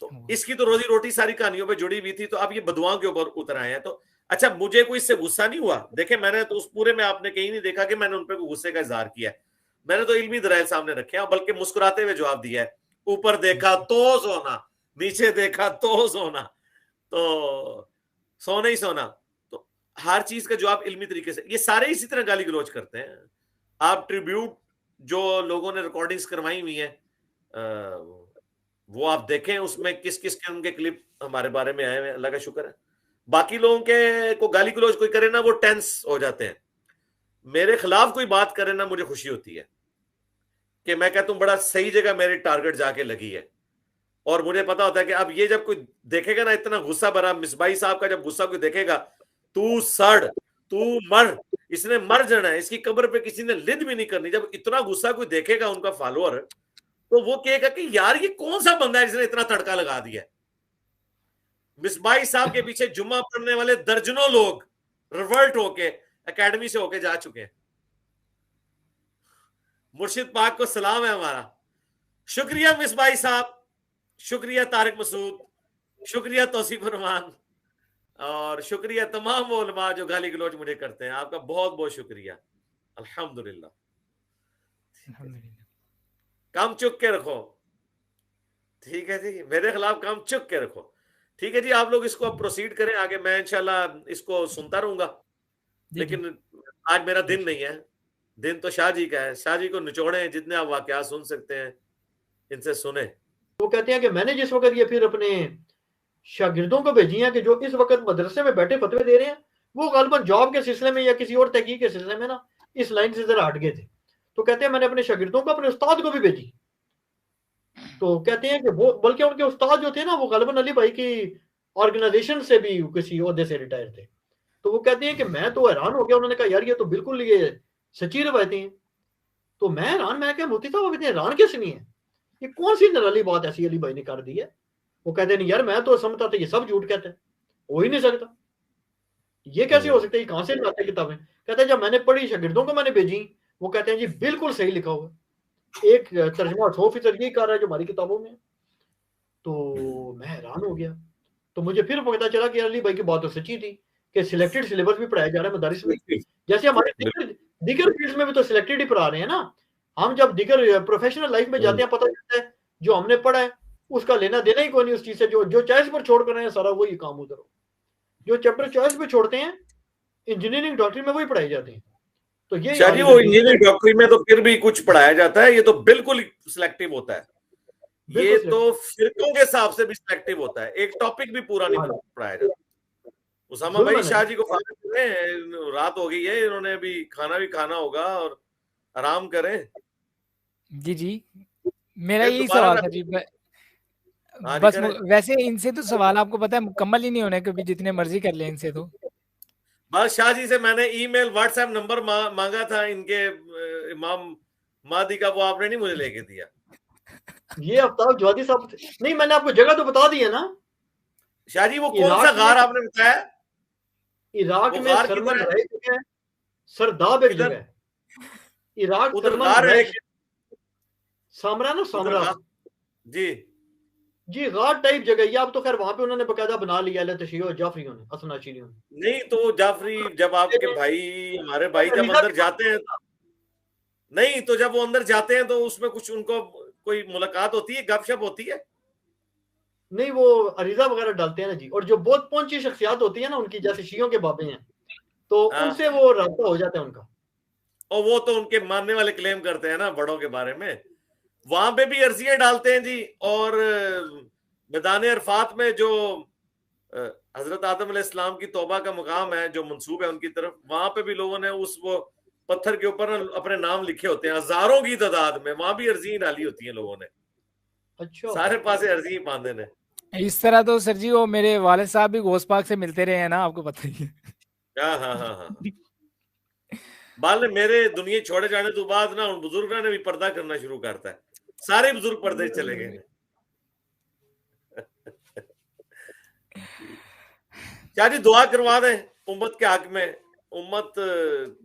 تو اس کی تو روزی روٹی ساری کہانیوں پہ جڑی ہوئی تھی, تو اب یہ بدعاؤں کے اوپر اتر آئے ہیں. تو اچھا مجھے کوئی اس سے غصہ نہیں ہوا, دیکھیں میں نے تو اس پورے میں آپ نے کہیں نہیں دیکھا کہ میں نے ان پہ کوئی غصے کا اظہار کیا ہے. میں نے تو علمی دلائل سامنے رکھے ہیں, بلکہ مسکراتے ہوئے جواب دیا ہے. اوپر دیکھا تو سونا, نیچے دیکھا تو سونا, تو سونا ہی سونا. تو ہر چیز کا جواب علمی طریقے سے, یہ سارے اسی طرح گالی گلوچ کرتے ہیں. آپ ٹریبیوٹ جو لوگوں نے ریکارڈنگز کروائی ہوئی ہیں وہ آپ دیکھیں, اس میں کس قسم کے کلپ ہمارے بارے میں آئے ہیں, اللہ کا شکر ہے. باقی لوگوں کے کو گالی گلوچ کوئی کرے نا وہ ٹینس ہو جاتے ہیں. میرے خلاف کوئی بات کرے نا مجھے خوشی ہوتی ہے کہ میں کہتا ہوں بڑا صحیح جگہ میری ٹارگٹ جا کے لگی ہے. اور مجھے پتا ہوتا ہے کہ اب یہ جب کوئی دیکھے گا نا اتنا غصہ بھرا, مصباحی صاحب کا جب غصہ کوئی دیکھے گا, تو سڑ, تو مر, اس نے مر جانا ہے, اس کی قبر پہ کسی نے لد بھی نہیں کرنی. جب اتنا غصہ کوئی دیکھے گا ان کا فالوور, تو وہ کہے گا کہ یار یہ کون سا بندہ ہے جس نے اتنا تڑکا لگا دیا. مصباحی صاحب کے پیچھے جمعہ پڑھنے والے درجنوں لوگ ریورٹ ہو کے اکیڈمی سے ہو کے جا چکے ہیں. مرشد پاک کو سلام ہے ہمارا. شکریہ مصباحی صاحب, شکریہ طارق مسعود, شکریہ توصیف الرحمان, اور شکریہ تمام وہ علماء جو گالی گلوچ مجھے کرتے ہیں. آپ کا بہت بہت شکریہ. الحمدللہ. کام چک کے رکھو, ٹھیک ہے جی, میرے خلاف کام چک کے رکھو, ٹھیک ہے جی. آپ لوگ اس کو اب پروسیڈ کریں آگے, میں انشاءاللہ اس کو سنتا رہوں گا. لیکن آج میرا دن نہیں ہے, دن تو شاہ جی کا ہے. شاہ جی کو نچوڑیں, جتنے آپ واقعات سن سکتے ہیں ان سے سنیں. وہ کہتے ہیں کہ میں نے جس وقت یہ پھر اپنے شاگردوں کو بھیجی ہیں کہ جو اس وقت مدرسے میں بیٹھے فتوے دے رہے ہیں, وہ غالباً جاب کے سلسلے میں یا کسی اور تحقیق کے سلسلے میں نا اس لائن سے ذرا ہٹ گئے تھے. تو کہتے ہیں میں نے اپنے شاگردوں کو, اپنے استاد کو بھی بھیجی. تو کہتے ہیں کہ وہ بلکہ ان کے استاد جو تھے نا وہ غالباً علی بھائی کی آرگنائزیشن سے بھی کسی عہدے سے ریٹائر تھے. تو وہ کہتے ہیں کہ میں تو حیران ہو گیا. انہوں نے کہا یار یہ تو بالکل یہ سچی روایتیں ہیں. تو میں حیران, میں کہ مفتی صاحب اتنے حیران کس نہیں ہے, یہ کون سی نرالی بات ایسی علی بھائی نے کر دی ہے. وہ کہتے ہیں نہیں یار میں تو سمجھتا تھا یہ سب جھوٹ کہتے ہیں, ہو ہی نہیں سکتا, یہ کیسے ہو سکتا ہے, یہ کہاں سے لاتے کتابیں. کہتے ہیں جب میں نے پڑھی, شاگردوں کو میں نے بھیجی, وہ کہتے ہیں جی بالکل صحیح لکھا ہوا, ایک ترجمہ 100% یہی کر رہا ہے جو ہماری کتابوں میں. تو میں حیران ہو گیا. تو مجھے پھر پتا چلا کہ علی بھائی کی بات تو سچی تھی کہ سلیکٹڈ سلیبس بھی پڑھایا جا رہا ہے مدارس میں, جیسے ہمارے دیگر فیلڈز میں بھی تو سلیکٹڈ ہی پڑھا رہے ہیں نا. ہم جب دیگر پروفیشنل لائف میں جاتے ہیں پتہ چلتا ہے جو ہم نے پڑھا ہے اس کا لینا دینا ہی کوئی نہیں اس چیز سے, جو چوائس پر چھوڑ کر رہے ہیں سارا وہی کام ادھر ہو. جو چیپٹر چوائس پہ چھوڑتے ہیں انجینئرنگ ڈاکٹری میں وہی پڑھائی جاتے ہیں. تو یہ شاہ جی وہ انجینئرنگ ڈاکٹری میں تو پھر بھی کچھ پڑھایا جاتا ہے, یہ تو بالکل سلیکٹیو ہوتا ہے. یہ تو فرقوں کے حساب سے بھی سلیکٹیو ہوتا ہے, ایک ٹاپک بھی پورا نہیں پڑھایا جاتا. اسامہ بھائی شاہ جی کو فارغ کریں, رات ہو گئی ہے, انہوں نے ابھی کھانا بھی کھانا ہوگا اور آرام کریں. جی جی میرا یہی سوال تھا جی. بس ویسے ان سے تو سوال آپ کو پتا ہے مکمل ہی نہیں ہونے, کبھی جتنے مرضی کر لیں ان سے. تو بس شاہ جی سے میں نے ای میل واٹس ایپ نمبر مانگا تھا ان کے امام مہدی کا, وہ آپ نے نہیں مجھے لے کے دیا. یہ آفتاب جوادی صاحب نہیں, میں نے آپ کو جگہ تو بتا دی ہے نا. شاہ جی وہ کون سا غار آپ نے بتایا؟ عراق میں سرمن رہے جگہ ہے, سرداب ایک جگہ ہے عراق, سرمن رہے سامرا نا, سامرا جی جی غار ٹائپ جگہ یہ، اب تو خیر وہاں پہ انہوں نے باقاعدہ بنا لیا ہے تشیع اور جعفریوں نے، حسن عشیریوں نے۔ نہیں تو جعفری جب آپ کے بھائی ہمارے بھائی جب اندر جاتے ہیں، نہیں تو جب وہ اندر جاتے ہیں تو اس میں کچھ ان کو کوئی ملاقات ہوتی ہے، گپ شپ ہوتی ہے؟ نہیں وہ عریضہ وغیرہ ڈالتے ہیں نا جی، اور جو بہت پہنچی شخصیات ہوتی ہیں نا ان کی، جیسے شیعوں کے بابے ہیں، تو ان سے وہ رابطہ ہو جاتا ہے ان کا۔ اور وہ تو ان کے ماننے والے کلیم کرتے ہیں نا بڑوں کے بارے میں، وہاں پہ بھی عرضیاں ڈالتے ہیں جی۔ اور میدان عرفات میں جو حضرت آدم علیہ السلام کی توبہ کا مقام ہے جو منسوب ہے ان کی طرف، وہاں پہ بھی لوگوں نے اس وہ پتھر کے اوپر اپنے نام لکھے ہوتے ہیں ہزاروں کی تعداد میں، وہاں بھی عرضیاں ڈالی ہوتی ہیں لوگوں نے، اچھا سارے پاسے عرضی باندھے نے۔ اس طرح تو سر جی وہ میرے والد صاحب بھی غوث پاک سے ملتے رہے ہیں نا، آپ کو پتہ ہی ہے۔ ہاں ہاں ہاں ہاں بال میرے دنیا چھوڑے جانے تو بعد نا ان بزرگوں نے بھی پردہ کرنا شروع کرتا ہے، سارے بزرگ پردے چلے گئے ہیں۔ کیا جی دعا کروا دیں امت کے حق میں، امت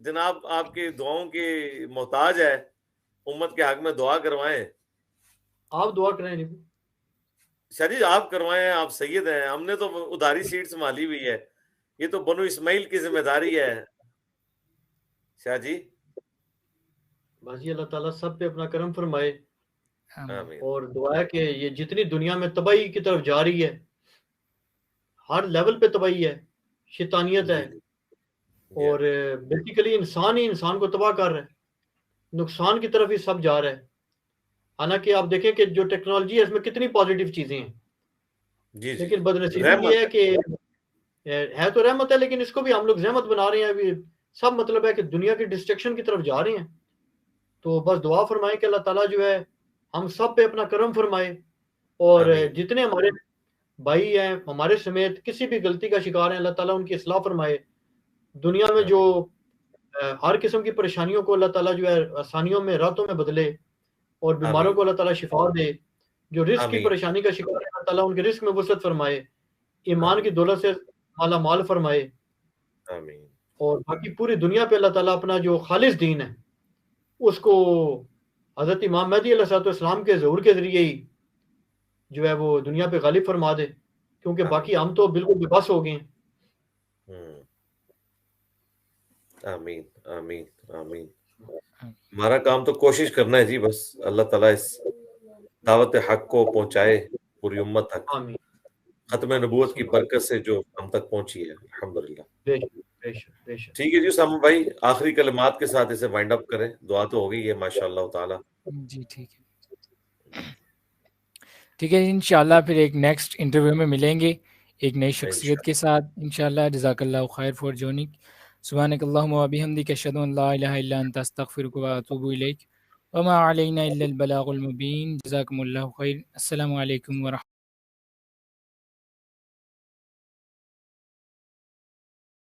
جناب آپ کی دعاؤں کی محتاج ہے، امت کے حق میں دعا کروائیں۔ آپ دعا کریں نہیں؟ شاہ جی آپ کروائیں، آپ سید ہیں، ہم نے تو ادھاری سیٹ سنبھالی ہوئی ہے، یہ تو بنو اسماعیل کی ذمہ داری ہے شاہ جی۔ بس یہ اللہ تعالیٰ سب پہ اپنا کرم فرمائے، آمین۔ اور دعا ہے کہ یہ جتنی دنیا میں تباہی کی طرف جا رہی ہے، ہر لیول پہ تباہی ہے، شیطانیت ہے، اور بیسیکلی انسان ہی انسان کو تباہ کر رہا ہے، نقصان کی طرف ہی سب جا رہا ہے۔ حالانکہ آپ دیکھیں کہ جو ٹیکنالوجی ہے اس میں کتنی پازیٹیو چیزیں ہیں، جی جی لیکن بدنصیبی رحمت یہ ہے کہ ہے تو رحمت ہے، لیکن اس کو بھی ہم لوگ زحمت بنا رہے ہیں۔ ابھی سب مطلب ہے کہ دنیا کی ڈسٹرکشن کی طرف جا رہے ہیں، تو بس دعا فرمائیں کہ اللہ تعالیٰ جو ہے ہم سب پہ اپنا کرم فرمائے، اور آمین۔ جتنے ہمارے بھائی ہیں ہمارے سمیت کسی بھی غلطی کا شکار ہیں، اللہ تعالیٰ ان کی اصلاح فرمائے۔ دنیا میں جو ہر قسم کی پریشانیوں کو اللہ تعالیٰ جو ہے آسانیوں میں، راحتوں میں بدلے، اور بیماروں آمین کو اللہ تعالیٰ شفا دے۔ جو رزق کی آمین پریشانی کا شکار ہے اللہ تعالیٰ ان کے رزق میں وسعت فرمائے، ایمان کی آمین دولت سے مالا مال فرمائے، آمین اور باقی پوری دنیا پہ اللہ تعالیٰ اپنا جو خالص دین ہے اس کو حضرت امام مہدی علیہ السلام کے ظہور کے ذریعے ہی جو ہے وہ دنیا پہ غالب فرما دے، کیونکہ باقی ہم تو بالکل بے بس ہو گئے ہیں۔ آمین آمین آمین۔ ہمارا کام تو کوشش کرنا ہے جی، بس اللہ تعالیٰ اس دعوت حق کو پہنچائے پوری امت تک، آمین۔ ختم نبوت کی برکت سے جو ہم تک پہنچی ہے الحمدللہ۔ بے شک بے شک بے شک۔ ٹھیک ہے جی اسامہ بھائی، آخری کلمات کے ساتھ اسے وائنڈ اپ کریں، دعا تو ہو گئی ہے ماشاء اللہ تعالیٰ۔ جی ٹھیک ہے، ٹھیک ہے انشاءاللہ پھر ایک نیکسٹ انٹرویو میں ملیں گے ایک نئی شخصیت کے ساتھ انشاءاللہ۔ جزاک اللہ خیر فار جوائننگ، سبحانک اللہم و بحمدک، اشہد ان لا الہ الا انت، استغفرک و اتوب الیک، وما علینا الا البلاغ المبین۔ جزاکم اللہ خیر، السلام علیکم ورحمۃ